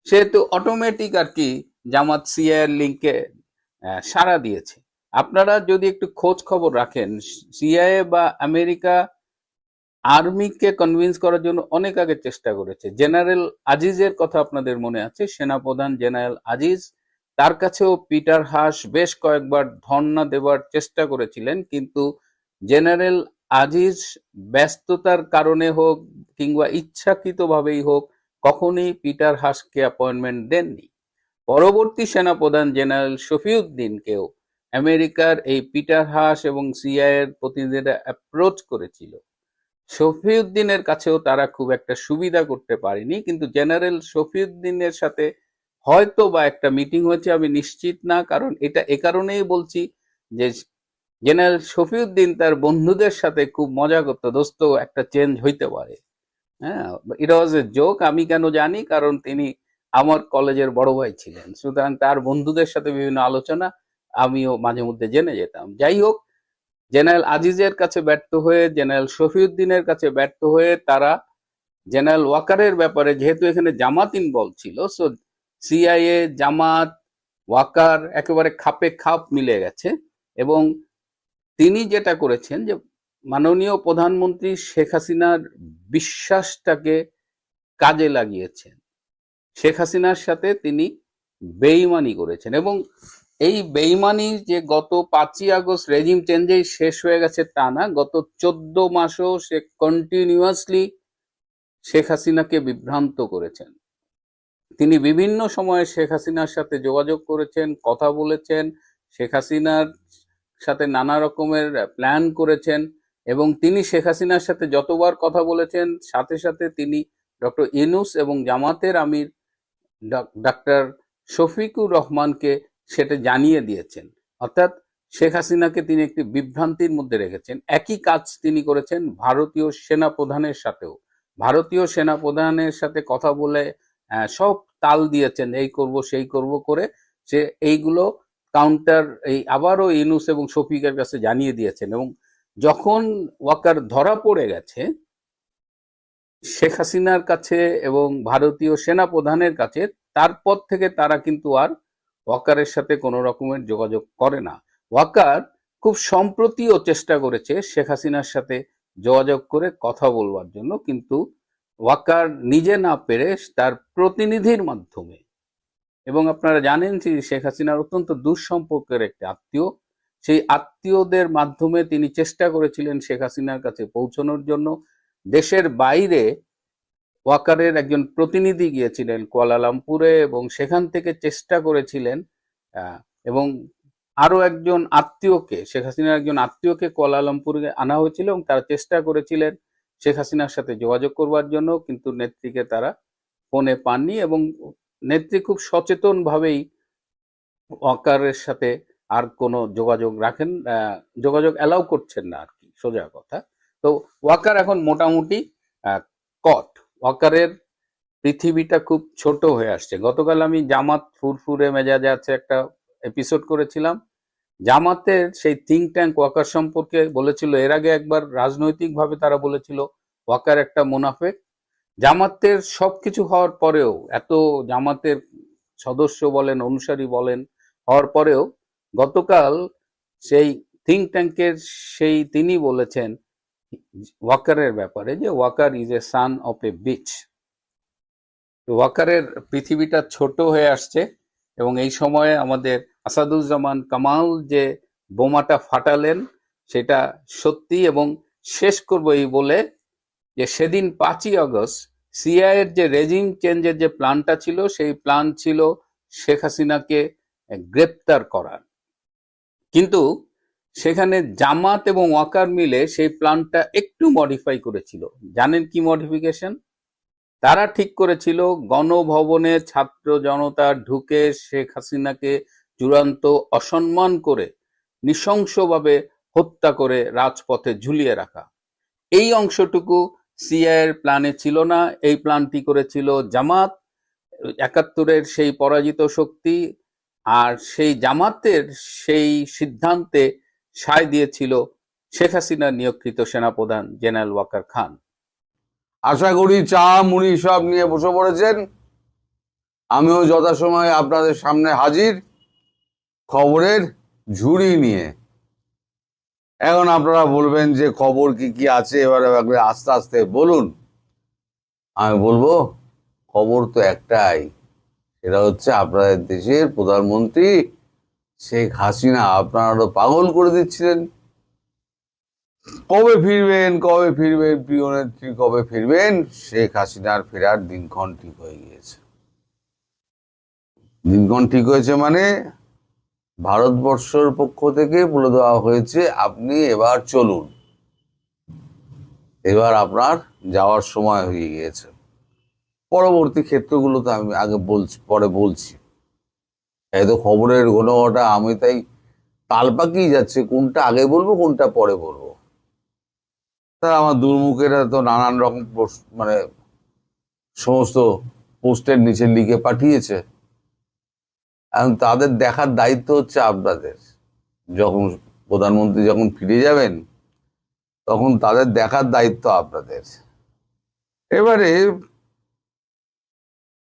সেহেতু অটোমেটিক আর কি জামাত সিআইয়ের লিঙ্কে সাড়া দিয়েছে। আপনারা যদি একটু খোঁজ খবর রাখেন, সিআইএ বা আমেরিকা আর্মিকে কনভিন্স করার জন্য অনেক আগে চেষ্টা করেছে। জেনারেল আজিজের কথা আপনাদের মনে আছে, সেনাপ্রধান জেনারেল আজিজ, তার কাছেও পিটার হাস বেশ কয়েকবার ধর্ণা দেবার চেষ্টা করেছিলেন, কিন্তু জেনারেল আজিজ ব্যস্ততার কারণে হোক কিংবা ইচ্ছাকৃতভাবেই হোক কখনই পিটার হাসকে অ্যাপয়েন্টমেন্ট দেননি। পরবর্তী সেনাপ্রধান জেনারেল শফিউদ্দিনকেও আমেরিকার এই পিটার হাস এবং সিআইএর প্রতিনিধিরা অ্যাপ্রোচ করেছিল। শফিউদ্দিনের কাছেও তারা খুব একটা সুবিধা করতে পারেনি, কিন্তু জেনারেল শফিউদ্দিনের সাথে হয়তো বা একটা মিটিং হয়েছে, আমি নিশ্চিত না, কারণ এটা এ কারণেই বলছি যে জেনারেল শফিউদ্দিন তার বন্ধুদের সাথে খুব মজা করতো, দোস্ত একটা চেঞ্জ হইতে পারে। হ্যাঁ, ইট ওয়াজ এ জোক। আমি কেন জানি, কারণ তিনি আমার কলেজের বড় ভাই ছিলেন, সুতরাং তার বন্ধুদের সাথে বিভিন্ন আলোচনা আমিও মাঝে মধ্যে জেনে যেতাম। যাই হোক, জেনারেল আজিজের কাছে ব্যর্থ হয়ে, জেনারেল শফিউদ্দিনের কাছে ব্যর্থ হয়ে তারা জেনারেল ওয়াকারের ব্যাপারে, যেহেতু এখানে জামাত ইনভলভ ছিল, সো সিআইএ, জামাত, ওয়াকার একেবারে খাপে খাপ মিলে গেছে। এবং তিনি যেটা করেছেন যে মাননীয় প্রধানমন্ত্রী শেখ হাসিনার বিশ্বাসটাকে কাজে লাগিয়েছেন। শেখ হাসিনার সাথে তিনি বেইমানি করেছেন, এবং এই বেইমানি যে গত 5ই আগস্ট রেজিম চেঞ্জেই শেষ হয়ে গেছে তা না, গত 14 মাসও সে কন্টিনিউয়াসলি শেখ হাসিনাকে বিভ্রান্ত করেছেন। তিনি বিভিন্ন সময়ে শেখ হাসিনার সাথে যোগাযোগ করেছেন, কথা বলেছেন, শেখ হাসিনার সাথে নানা রকমের প্ল্যান করেছেন, এবং তিনি শেখ হাসিনার সাথে যতবার কথা বলেছেন সাথে সাথে তিনি ডক্টর ইউনূস এবং জামাতের আমির ডাক্তার শফিকুর রহমানকে সেটা জানিয়ে দিয়েছেন। অর্থাৎ শেখ হাসিনাকে তিনি একটি বিভ্রান্তির মধ্যে রেখেছেন। একই কাজ তিনি করেছেন ভারতীয় সেনাপ্রধানের সাথেও। ভারতীয় সেনাপ্রধানের সাথে কথা বলে সব তাল দিয়েছেন, এই করব সেই করব করে সে এইগুলো কাউন্টার এই আবারও ইউনূস এবং শফিকের কাছে জানিয়ে দিয়েছেন। এবং যখন ওয়াকার ধরা পড়ে গেছে শেখ হাসিনার কাছে এবং ভারতীয় সেনাপ্রধানের কাছে, তারপর থেকে তারা কিন্তু আর ওয়াকারের সাথে কোনো রকমের যোগাযোগ করে না। ওয়াকার খুব সম্প্রতিও চেষ্টা করেছে শেখ হাসিনার সাথে যোগাযোগ করে কথা বলবার জন্য, কিন্তু ওয়াকার নিজে না পেরে তার প্রতিনিধির মাধ্যমে, এবং আপনারা জানেন যে শেখ হাসিনার অত্যন্ত দুঃসম্পর্কের একটি আত্মীয়, সেই আত্মীয়দের মাধ্যমে তিনি চেষ্টা করেছিলেন শেখ হাসিনার কাছে পৌঁছানোর জন্য। দেশের বাইরে ওয়াকারের একজন প্রতিনিধি গিয়েছিলেন কুয়ালালামপুরে, এবং সেখান থেকে চেষ্টা করেছিলেন এবং আরো একজন আত্মীয়কে, শেখ হাসিনার একজন আত্মীয়কে কুয়ালালামপুরে আনা হয়েছিল, এবং তারা চেষ্টা করেছিলেন শেখ হাসিনার সাথে যোগাযোগ করবার জন্য, কিন্তু নেত্রীকে তারা ফোনে পাননি, এবং নেত্রী খুব সচেতন ভাবেই ওয়াকারের সাথে আর কোনো যোগাযোগ রাখেন, যোগাযোগ অ্যালাউ করছেন না আর কি, সোজা কথা। তো ওয়াকার এখন মোটামুটি কট। ওয়াকারের পৃথিবীটা খুব ছোট হয়ে আসছে। গতকাল আমি জামাত ফুরফুরে মেজাজে আছে একটা এপিসোড করেছিলাম। জামাতের সেই থিঙ্ক ট্যাঙ্ক ওয়াকার সম্পর্কে বলেছিল, এর আগে একবার রাজনৈতিকভাবে তারা বলেছিল ওয়াকার একটা মুনাফেক। জামাতের সবকিছু হওয়ার পরেও, এত জামাতের সদস্য বলেন, অনুসারী বলেন হওয়ার পরেও, গতকাল সেই থিঙ্ক ট্যাঙ্কের সেই তিনি বলেছেন ওয়াকারের ব্যাপারে যে Walker is a son of a bitch. ওয়াকারের পৃথিবীটা ছোট হয়ে আসছে, এবং এই সময়ে আমাদের আসাদুজ্জামান কামাল যে বোমাটা ফাটালেন সেটা সত্যি। এবং শেষ করব এই বলে যে সেদিন 5ই আগস্ট সিআইএর যে রেজিম চেঞ্জের যে প্ল্যানটা ছিল, সেই প্ল্যান ছিল শেখ হাসিনাকে গ্রেপ্তার করার, কিন্তু সেখানে জামাত এবং ওয়াকার মিলে সেই প্ল্যানটা একটু মডিফাই করেছিল। জানেন কি মডিফিকেশন? তারা ঠিক করেছিল গণভবনে ছাত্র জনতা ঢুকে শেখ হাসিনাকে চূড়ান্ত অসম্মান করে নৃশংসভাবে হত্যা করে রাজপথে ঝুলিয়ে রাখা। এই অংশটুকু সিআইএর প্ল্যানে ছিল না, এই প্ল্যানটি করেছিল জামাত, 71-এর সেই পরাজিত শক্তি। আর সেই জামাতের সেই সিদ্ধান্তে সায় দিয়েছিল শেখ হাসিনা নিয়োগকৃত সেনাপ্রধান জেনারেল ওয়াকার খান। আশা করি চা মুড়ি সব নিয়ে বসে পড়েছেন। আমিও যথাসময়ে আপনাদের সামনে হাজির খবরের ঝুড়ি নিয়ে। এখন আপনারা বলবেন যে খবর কি কি আছে, এবারে আস্তে আস্তে বলুন। আমি বলবো খবর তো একটাই, সেটা হচ্ছে আপনাদের দেশের প্রধানমন্ত্রী শেখ হাসিনা আপনারা পাগল করে দিচ্ছিলেন। কবে ফিরবেন কবে ফিরবেন প্রিয় নেত্রী, কবে ফিরবেন? শেখ হাসিনার ফেরার দিনক্ষণ ঠিক হয়ে গিয়েছে। দিনক্ষণ ঠিক হয়েছে মানে ভারতবর্ষের পক্ষ থেকে বলে দেওয়া হয়েছে আপনি এবার চলুন, এবার আপনার যাওয়ার সময় হয়ে গিয়েছে। পরবর্তী ক্ষেত্রগুলো তো আমি আগে বলছি, পরে বলছি। এই তো খবরের ঘনঘটা, আমি তাই তাল পাকিয়ে যাচ্ছে কোনটা আগে বলবো কোনটা পরে বলবো। তা আমার দুর্মুখেরা তো নানান রকম মানে সমস্ত পোস্টের নিচে লিখে পাঠিয়েছে। এখন তাদের দেখার দায়িত্ব হচ্ছে আপনাদের। যখন প্রধানমন্ত্রী যখন ফিরে যাবেন তখন তাদের দেখার দায়িত্ব আপনাদের। এবারে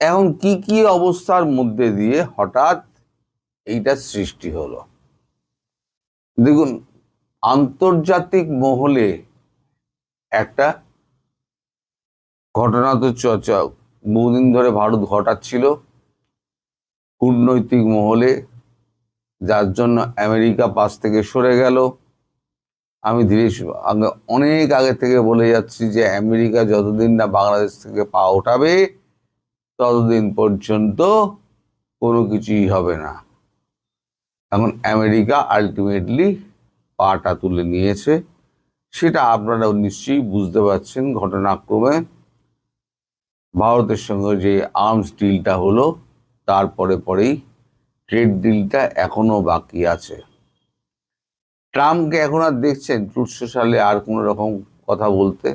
এখন কি কি অবস্থার মধ্যে দিয়ে হঠাৎ এইটা সৃষ্টি হলো দেখুন। আন্তর্জাতিক মহলে একটা ঘটনা তো চর্চা বহুদিন ধরে ভারত ঘটাচ্ছিল কূটনৈতিক মহলে, যার জন্য আমেরিকা পাশ থেকে সরে গেল। আমি অনেক আগে থেকে বলে যাচ্ছি যে আমেরিকা যতদিন না বাংলাদেশ থেকে পা ওঠাবে ততদিন পর্যন্ত কোনো কিছুই হবে না। এখন আমেরিকা আলটিমেটলি পাটা তুলে নিয়েছে, সেটা আপনারাও নিশ্চয়ই বুঝতে পারছেন ঘটনাক্রমে। ভারতের সঙ্গে যে আর্মস ডিলটা হলো তারপরে পরেই ট্রেড ডিলটা এখনো বাকি আছে। ট্রাম্পকে এখন আর দেখছেন ট্রুথ সোশ্যালে আর কোনো রকম কথা বলতে,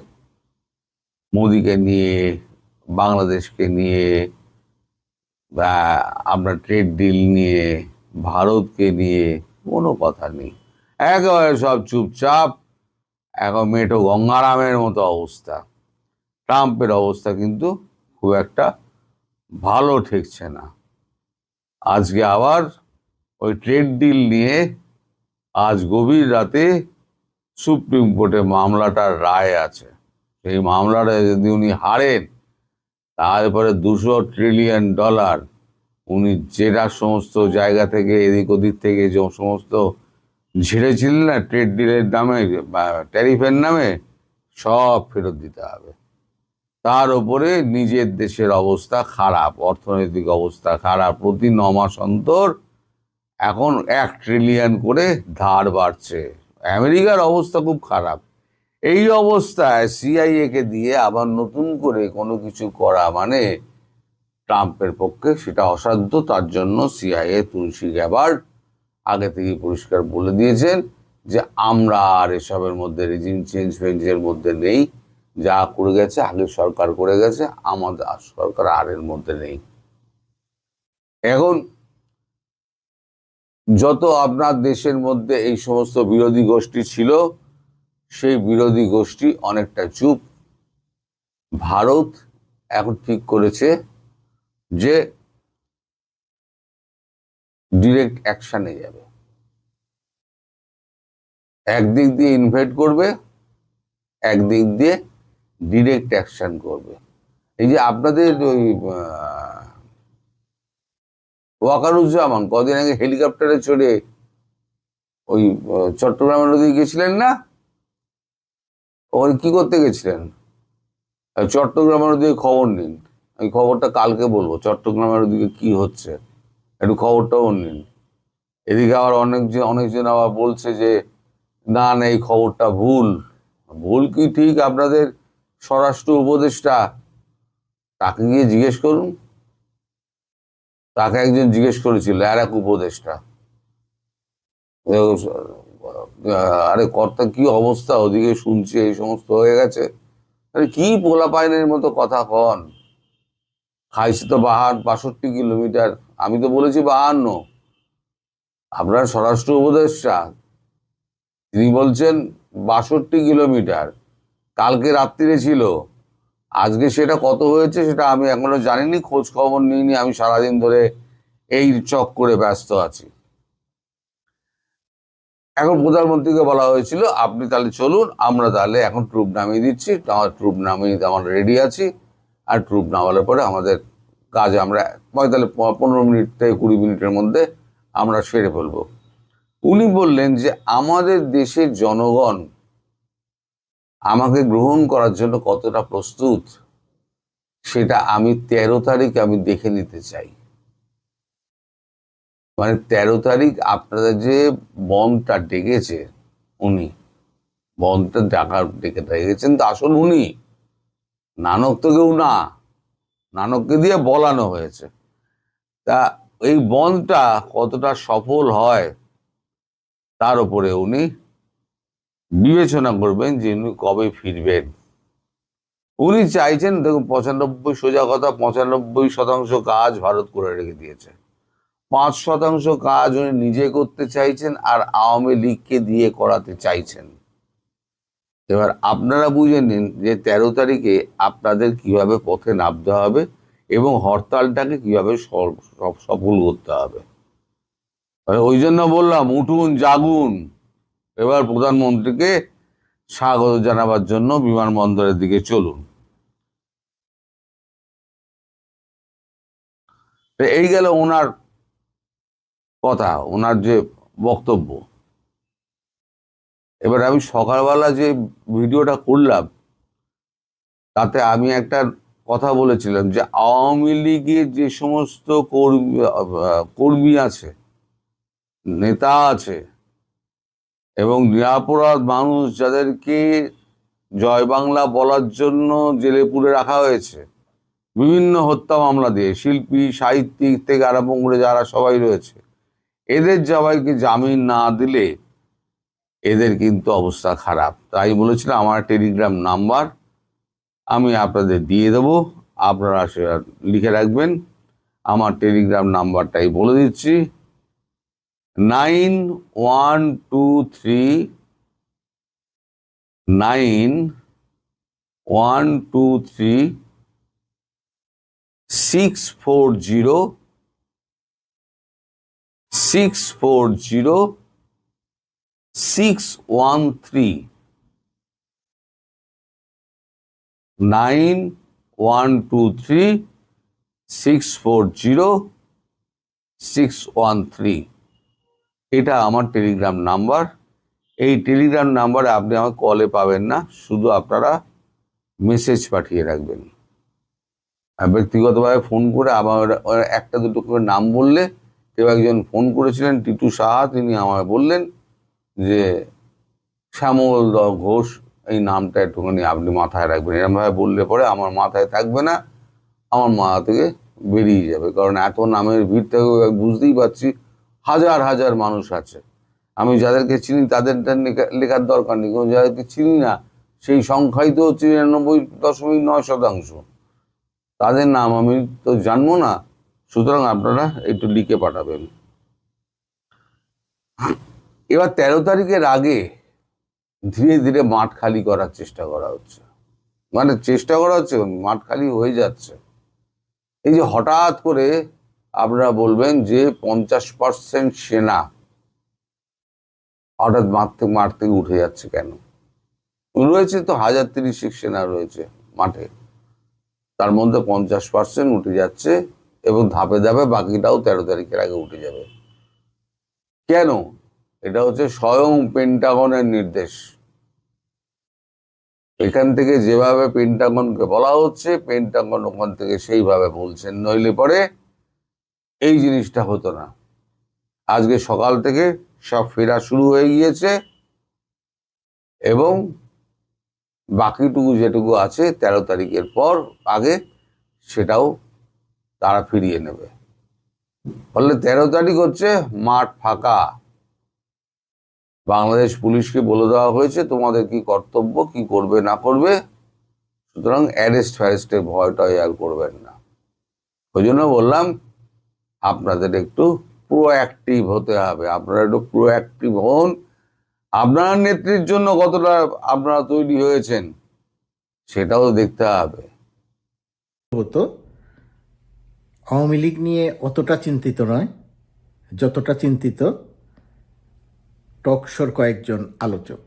মোদিকে নিয়ে, বাংলাদেশকে নিয়ে, বা আপনার ট্রেড ডিল নিয়ে, ভারতকে নিয়ে কোনো কথা নেই। একেবারে সব চুপচাপ, এখন মেটো গঙ্গারামের মতো অবস্থা। ট্রাম্পের অবস্থা কিন্তু খুব একটা ভালো ঠেকছে না। আজকে আবার ওই ট্রেড ডিল নিয়ে আজ গভীর রাতে সুপ্রিম কোর্টে মামলাটার রায় আছে। সেই মামলাটা যদি উনি হারেন তারপরে $200 ট্রিলিয়ন উনি যেটা সমস্ত জায়গা থেকে এদিক ওদিক থেকে যে সমস্ত ঝেড়েছিলেন না ট্রেড ডিলের নামে বা ট্যারিফের নামে, সব ফেরত দিতে হবে। তার উপরে নিজের দেশের অবস্থা খারাপ, অর্থনৈতিক অবস্থা খারাপ। প্রতি 9 মাস অন্তর এখন $1 ট্রিলিয়ন করে ধার বাড়ছে। আমেরিকার অবস্থা খুব খারাপ। এই অবস্থায় সিআইএ কে দিয়ে আবার নতুন করে কোনো কিছু করা মানে ট্রাম্পের পক্ষে সেটা অসাধ্য। তার জন্য সিআইএ তুলসী গ্যাবার্ড আগে থেকে পরিষ্কার বলে দিয়েছেন যে আমরা আর এসবের মধ্যে রেজিম চেঞ্জ ফেঞ্জের মধ্যে নেই। যা করে গেছে আগের সরকার করে গেছে, আমাদের সরকার আর এর মধ্যে নেই। এখন যত আপনার দেশের মধ্যে এই সমস্ত বিরোধী গোষ্ঠী ছিল সেই বিরোধী গোষ্ঠী অনেকটা চুপ। ভারত এখন ঠিক করেছে যে ডিরেক্ট অ্যাকশনে যাবে। একদিক দিয়ে ইনভাইট করবে, একদিক দিয়ে ডিরেক্ট অ্যাকশন করবে। এই যে আপনাদের ওই ওয়াকারুজ্জামান কদিন আগে হেলিকপ্টারে চড়ে ওই চট্টগ্রামের নদী গেছিলেন না, ওখানে কি করতে গেছিলেন? চট্টগ্রামের ওদিকে খবর নিন, এই খবরটা কালকে বলবো। চট্টগ্রামের ওদিকে কি হচ্ছে একটু খবরটাও নিন। এদিকে আবার অনেকজন আবার বলছে যে না না এই খবরটা ভুল। ভুল কি ঠিক? আপনাদের স্বরাষ্ট্র উপদেষ্টা, তাকে গিয়ে জিজ্ঞেস করুন। তাকে একজন জিজ্ঞেস করেছিল, আর এক উপদেষ্টা, আরে কর্তা কি অবস্থা ওদিকে, শুনছি এই সমস্ত হয়ে গেছে। আরে কি পোলাপাইনের মতো কথা কন, খাইছে তো 62 কিলোমিটার, আমি তো বলেছি 52। আপনার স্বরাষ্ট্র উপদেষ্টা তিনি বলছেন 62 কিলোমিটার, কালকে রাত্রিরে ছিল, আজকে সেটা কত হয়েছে সেটা আমি এখনো জানিনি, খোঁজ খবর নিইনি, আমি সারাদিন ধরে এই চক্করে ব্যস্ত আছি। এখন প্রধানমন্ত্রীকে বলা হয়েছিল আপনি তাহলে চলুন, আমরা তাহলে এখন ট্রুপ নামিয়ে দিচ্ছি, আমার ট্রুপ নামিয়ে দিতে আমরা রেডি আছি, আর ট্রুপ নামানোর পরে আমাদের কাজ আমরা 15 মিনিট থেকে 20 মিনিটের মধ্যে আমরা সেরে ফেলবো। উনি বললেন যে আমাদের দেশের জনগণ আমাকে গ্রহণ করার জন্য কতটা প্রস্তুত সেটা আমি 13 তারিখ আমি দেখে নিতে চাই। মানে 13 তারিখ আপনাদের যে বনটা ডেকেছে, উনি বনটা ডেকেছেন তো আসল উনি, নানক তো কেউ না, নানককে দিয়ে বলানো হয়েছে। তা এই বনটা কতটা সফল হয় তার উপরে উনি বিবেচনা করবেন যে উনি কবে ফিরবেন। উনি চাইছেন, দেখুন 95, সোজা কথা, 95% কাজ ভারত করে রেখে দিয়েছে, 5% কাজ উনি নিজে করতে চাইছেন আর আওয়ামী লীগকে দিয়ে করাতে চাইছেন। এবার আপনারা বুঝে নিন যে 13 তারিখে আপনাদের কিভাবে পথে নামতে হবে এবং হরতালটাকে কিভাবে সফল করতে হবে। ওই জন্য বললাম উঠুন, জাগুন, এবার প্রধানমন্ত্রীকে স্বাগত জানাবার জন্য বিমানবন্দরের দিকে চলুন। এই গেল ওনার কথা, ওনার যে বক্তব্য। এবার আমি সকালবেলা যে ভিডিওটা করলাম তাতে আমি একটা কথা বলেছিলাম যে আওয়ামী লীগের যে সমস্ত কর্মী আছে, নেতা আছে এবং নিরপরাধ মানুষ যাদেরকে জয় বাংলা বলার জন্য জেলে পুরে রাখা হয়েছে, বিভিন্ন হত্যা মামলা দিয়ে, শিল্পী সাহিত্যিক থেকে আরম্ভ করে যারা সবাই রয়েছে, এদের সবাইকে জামিন না দিলে এদের কিন্তু অবস্থা খারাপ। তাই বলেছিলাম আমার টেলিগ্রাম নাম্বার আমি আপনাদের দিয়ে দেবো, আপনারা সেটা লিখে রাখবেন। আমার টেলিগ্রাম নাম্বারটাই বলে দিচ্ছি, 9123 640 613। 9123 640 613, এটা আমার টেলিগ্রাম নাম্বার। এই টেলিগ্রাম নাম্বারে আপনি আমার কলে পাবেন না, শুধু আপনারা মেসেজ পাঠিয়ে রাখবেন। ব্যক্তিগতভাবে ফোন করে আমার একটা দুটো করে নাম বললে, কেউ একজন ফোন করেছিলেন টিটু সাহা, তিনি আমায় বললেন যে শ্যামল ঘোষ এই নামটা একটুখানি আপনি মাথায় রাখবেন। এরকমভাবে বললে পরে আমার মাথায় থাকবে না, আমার মাথা থেকে বেরিয়ে যাবে, কারণ এত নামের ভিড় থেকে বুঝতেই পারছি হাজার হাজার মানুষ আছে। আমি যাদেরকে চিনি তাদের লেখার দরকার নেই, কিন্তু যাদেরকে চিনি না সেই সংখ্যাই তো 99.9%, তাদের নাম আমি তো জানবো না। সুতরাং আপনারা একটু লিখে পাঠাবেন। এবার 13 তারিখের আগে ধীরে ধীরে মাঠ খালি করার চেষ্টা করা হচ্ছে, মানে চেষ্টা করা হচ্ছে, মাঠ খালি হয়ে যাচ্ছে। এই যে হঠাৎ করে আপনারা বলবেন যে 50% সেনা হঠাৎ মাঠ থেকে উঠে যাচ্ছে কেন? রয়েছে তো 1030 সেনা রয়েছে মাঠে, তার মধ্যে 50% উঠে যাচ্ছে এবং ধাপে ধাপে বাকিটাও 13 তারিখের আগে উঠে যাবে। কেন? এটা হচ্ছে স্বয়ং পেন্টাগনের নির্দেশ। এখান থেকে যেভাবে পেন্টাগনকে বলা হচ্ছে, পেন্টাগন ওখান থেকে সেইভাবে বলছেন, নইলে পরে এই জিনিসটা হতো না। আজকে সকাল থেকে সব ফেরা শুরু হয়ে গিয়েছে এবং বাকিটুকু যেটুকু আছে 13 তারিখের পর আগে সেটাও তারা ফিরিয়ে নেবে। ফলে 13 তারিখ হচ্ছে মাঠ ফাঁকা। বাংলাদেশ পুলিশকে বলে দেওয়া হয়েছে তোমাদের কি কর্তব্য, কি করবে না করবে, সুতরাং অ্যারেস্ট ফ্যারেস্টের ভয়টাই আর করবেন না। ওই জন্য বললাম আপনাদের একটু প্রোঅ্যাক্টিভ হতে হবে, আপনারা একটু প্রোঅ্যাক্টিভ হন, আপনার নেত্রীর জন্য কতটা আপনারা তৈরি হয়েছেন সেটাও দেখতে হবে। হতো আওয়ামী লীগ নিয়ে অতটা চিন্তিত নয় যতটা চিন্তিত টকশোর কয়েকজন আলোচক।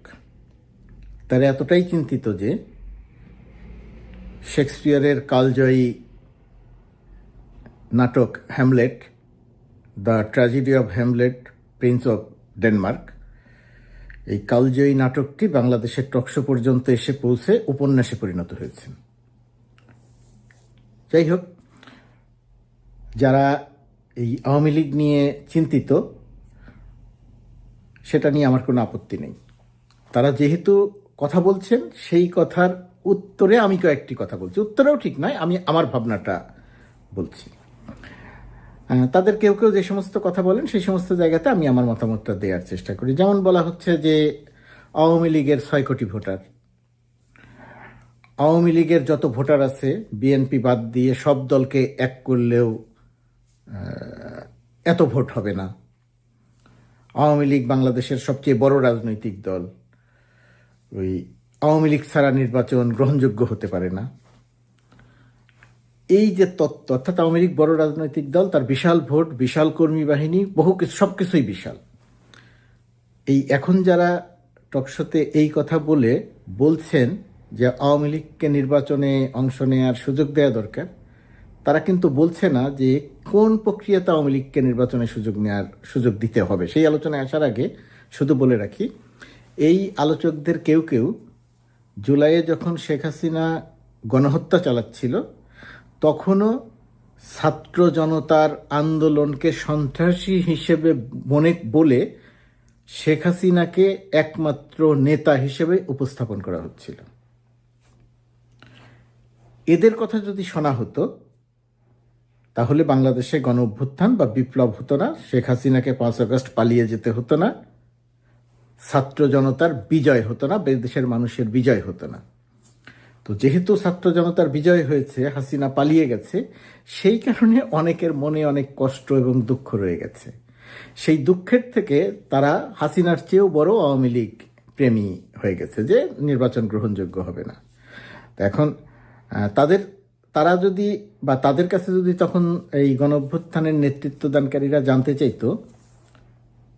তারা এতটাই চিন্তিত যে শেক্সপিয়ারের কালজয়ী নাটক Hamlet, the tragedy of Hamlet, Prince of Denmark, এই কালজয়ী নাটকটি বাংলাদেশের টকশো পর্যন্ত এসে পৌঁছে উপন্যাসে পরিণত হয়েছে। যাই হোক, যারা এই আওয়ামী লীগ নিয়ে চিন্তিত সেটা নিয়ে আমার কোনো আপত্তি নেই। তারা যেহেতু কথা বলছেন সেই কথার উত্তরে আমি কয়েকটি কথা বলছি। উত্তরেও ঠিক নয়, আমি আমার ভাবনাটা বলছি। তাদের কেউ কেউ যে সমস্ত কথা বলেন সেই সমস্ত জায়গাতে আমি আমার মতামতটা দেওয়ার চেষ্টা করি। যেমন বলা হচ্ছে যে আওয়ামী লীগের 6 কোটি ভোটার, আওয়ামী লীগের যত ভোটার আছে বিএনপি বাদ দিয়ে সব দলকে এক করলেও এত ভোট হবে না। আওয়ামী লীগ বাংলাদেশের সবচেয়ে বড় রাজনৈতিক দল, ওই আওয়ামী লীগ ছাড়া নির্বাচন গ্রহণযোগ্য হতে পারে না। এই যে তত্ত্ব, অর্থাৎ আওয়ামী লীগ বড় রাজনৈতিক দল, তার বিশাল ভোট, বিশাল কর্মী বাহিনী, বহু কিছু, সব কিছুই বিশাল। এই এখন যারা টকশোতে এই কথা বলছেন যে আওয়ামী লীগকে নির্বাচনে অংশ নেওয়ার সুযোগ দেওয়া দরকার, তারা কিন্তু বলছে না যে কোন প্রক্রিয়াতে আওয়ামী লীগকে নির্বাচনে সুযোগ দিতে হবে। সেই আলোচনায় আসার আগে শুধু বলে রাখি, এই আলোচকদের কেউ কেউ জুলাইয়ে যখন শেখ হাসিনা গণহত্যা চালাচ্ছিল তখনও ছাত্র জনতার আন্দোলনকে সন্ত্রাসী হিসেবে বলে শেখ হাসিনাকে একমাত্র নেতা হিসেবে উপস্থাপন করা হচ্ছিল। এদের কথা যদি শোনা হতো তাহলে বাংলাদেশে গণ অভ্যুত্থান বা বিপ্লব হতো না, শেখ হাসিনাকে 5 আগস্ট পালিয়ে যেতে হতো না, ছাত্র জনতার বিজয় হতো না, দেশের মানুষের বিজয় হতো না। তো যেহেতু ছাত্র জনতার বিজয় হয়েছে, হাসিনা পালিয়ে গেছে, সেই কারণে অনেকের মনে অনেক কষ্ট এবং দুঃখ রয়ে গেছে। সেই দুঃখের থেকে তারা হাসিনার চেয়েও বড় আওয়ামী লীগ প্রেমী হয়ে গেছে যে নির্বাচন গ্রহণযোগ্য হবে না। তো এখন তারা যদি বা তাদের কাছে যদি তখন এই গণঅভ্যুত্থানের নেতৃত্বদানকারীরা জানতে চাইতো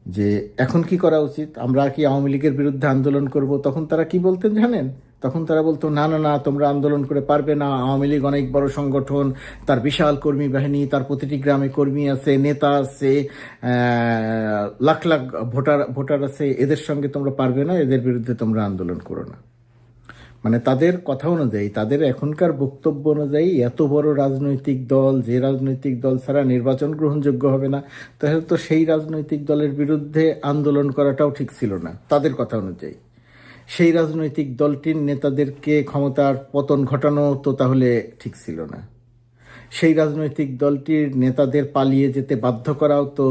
যে এখন কি করা উচিত, আমরা কি আওয়ামী লীগের বিরুদ্ধে আন্দোলন করব, তখন তারা কি বলতেন জানেন? তখন তারা বলতো না না না, তোমরা আন্দোলন করে পারবে না, আওয়ামী লীগ অনেক বড় সংগঠন, তার বিশাল কর্মী বাহিনী, তার প্রতিটি গ্রামে কর্মী আছে, নেতা আছে, লাখ লাখ ভোটার আছে, এদের সঙ্গে তোমরা পারবে না, এদের বিরুদ্ধে তোমরা আন্দোলন করো না। মানে তাদের কথা অনুযায়ী, তাদের এখনকার বক্তব্য অনুযায়ী এত বড় রাজনৈতিক দল, যে রাজনৈতিক দল ছাড়া নির্বাচন গ্রহণযোগ্য হবে না, তাহলে তো সেই রাজনৈতিক দলের বিরুদ্ধে আন্দোলন করাটাও ঠিক ছিল না তাদের কথা অনুযায়ী। সেই রাজনৈতিক দলটির নেতাদেরকে ক্ষমতার পতন ঘটানো তো তাহলে ঠিক ছিল না। সেই রাজনৈতিক দলটির নেতাদের পালিয়ে যেতে বাধ্য করাও তো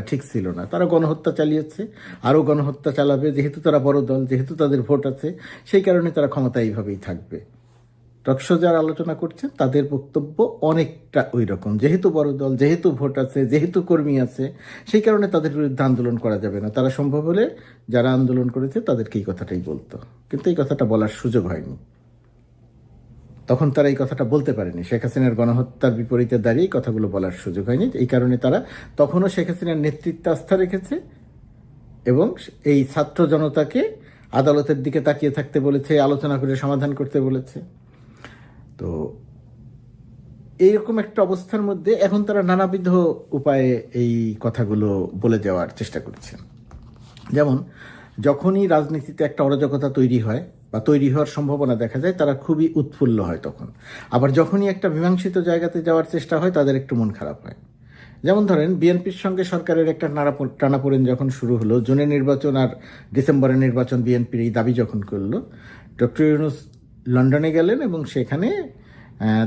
ঠিক ছিল না। তারা গণহত্যা চালিয়েছে, আরও গণহত্যা চালাবে, যেহেতু তারা বড় দল, যেহেতু তাদের ভোট আছে, সেই কারণে তারা ক্ষমতা এইভাবেই থাকবে। টকশো যারা আলোচনা করছে তাদের বক্তব্য অনেকটা ওই রকম, যেহেতু বড় দল, যেহেতু ভোট আছে, যেহেতু কর্মী আছে, সেই কারণে তাদের বিরুদ্ধে আন্দোলন করা যাবে না। তারা সম্ভব হলে যারা আন্দোলন করেছে তাদেরকে এই কথাটাই বলতো, কিন্তু এই কথাটা বলার সুযোগ হয়নি। তখন তারা এই কথাটা বলতে পারেনি, শেখ হাসিনার গণহত্যার বিপরীতে দাঁড়িয়ে এই কথাগুলো বলার সুযোগ হয়নি। এই কারণে তারা তখনও শেখ হাসিনার নেতৃত্বে আস্থা রেখেছে এবং এই ছাত্র জনতাকে আদালতের দিকে তাকিয়ে থাকতে বলেছে, আলোচনা করে সমাধান করতে বলেছে। তো এইরকম একটা অবস্থার মধ্যে এখন তারা নানাবিধ উপায়ে এই কথাগুলো বলে যাওয়ার চেষ্টা করছেন। যেমন যখনই রাজনীতিতে একটা অরাজকতা তৈরি হয় বা তৈরি হওয়ার সম্ভাবনা দেখা যায়, তারা খুবই উৎফুল্ল হয় তখন। আবার যখনই একটা মীমাংসিত জায়গাতে যাওয়ার চেষ্টা হয় তাদের একটু মন খারাপ হয়। যেমন ধরেন বিএনপির সঙ্গে সরকারের একটা টানাপোড়েন যখন শুরু হলো, জুনের নির্বাচন আর ডিসেম্বরের নির্বাচন বিএনপির এই দাবি যখন করলো, ডক্টর ইউনূস লন্ডনে গেলেন এবং সেখানে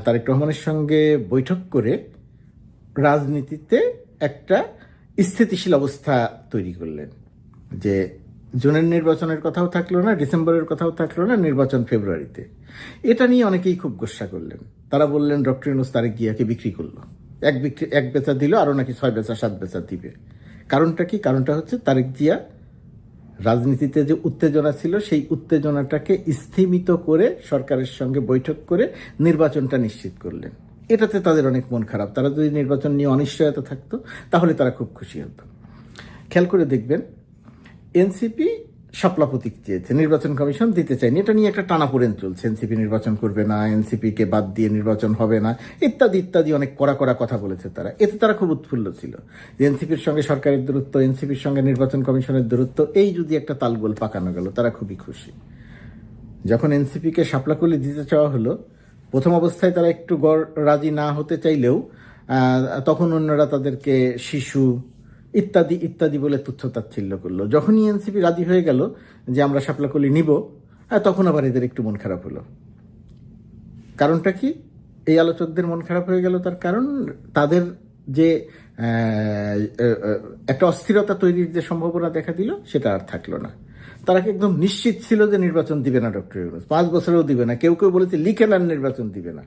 তারেক রহমানের সঙ্গে বৈঠক করে রাজনীতিতে একটা স্থিতিশীল অবস্থা তৈরি করলেন যে জুনের নির্বাচনের কথাও থাকলো না, ডিসেম্বরের কথাও থাকলো না, নির্বাচন ফেব্রুয়ারিতে। এটা নিয়ে অনেকেই খুব গোস্বা করলেন। তারা বললেন ডক্টর ইউনূস তারেক জিয়াকে বিক্রি করলো, এক বেচা দিল, আরও নাকি 6 বেচা 7 বেচা দিবে। কারণটা কি? কারণটা হচ্ছে তারেক জিয়া রাজনীতিতে যে উত্তেজনা ছিল সেই উত্তেজনাটাকে স্থিমিত করে সরকারের সঙ্গে বৈঠক করে নির্বাচনটা নিশ্চিত করলেন। এটাতে তাদের অনেক মন খারাপ। তারা যদি নির্বাচন নিয়ে অনিশ্চয়তা থাকতো তাহলে তারা খুব খুশি হতো। খেয়াল করে দেখবেন, এনসিপি শাপলা প্রতীক চেয়েছে, নির্বাচন কমিশন দিতে চায়নি। এটা নিয়ে একটা টানাপোড়েন চলছে, এনসিপি নির্বাচন করবে না, এনসিপিকে বাদ দিয়ে নির্বাচন হবে না, ইত্যাদি ইত্যাদি অনেক কড়া কড়া কথা বলেছে তারা। এতে তারা খুব উৎফুল্ল ছিল যে এনসিপির সঙ্গে সরকারের দূরত্ব, এনসিপির সঙ্গে নির্বাচন কমিশনের দূরত্ব, এই যদি একটা তালগোল পাকানো গেল তারা খুবই খুশি। যখন এনসিপিকে শাপলাকলি দিতে চাওয়া হলো, প্রথম অবস্থায় তারা একটু রাজি না হতে চাইলেও তখন অন্যরা তাদেরকে শিশু ইত্যাদি ইত্যাদি বলে তুচ্ছতাচ্ছিল্য করলো। যখনই এনসিপি রাজি হয়ে গেল যে আমরা শাপলাকলি নিব, তখন আবার এদের একটু মন খারাপ হলো। কারণটা কি? এই আলোচকদের মন খারাপ হয়ে গেল তার কারণ তাদের যে একটা অস্থিরতা তৈরির যে সম্ভাবনা দেখা দিল সেটা আর থাকলো না। তারা একদম নিশ্চিত ছিল যে নির্বাচন দিবে না ডক্টর ইউনূস, 5 বছরেও দিবে না। কেউ কেউ বলেছে লিখে নেন নির্বাচন দিবে না।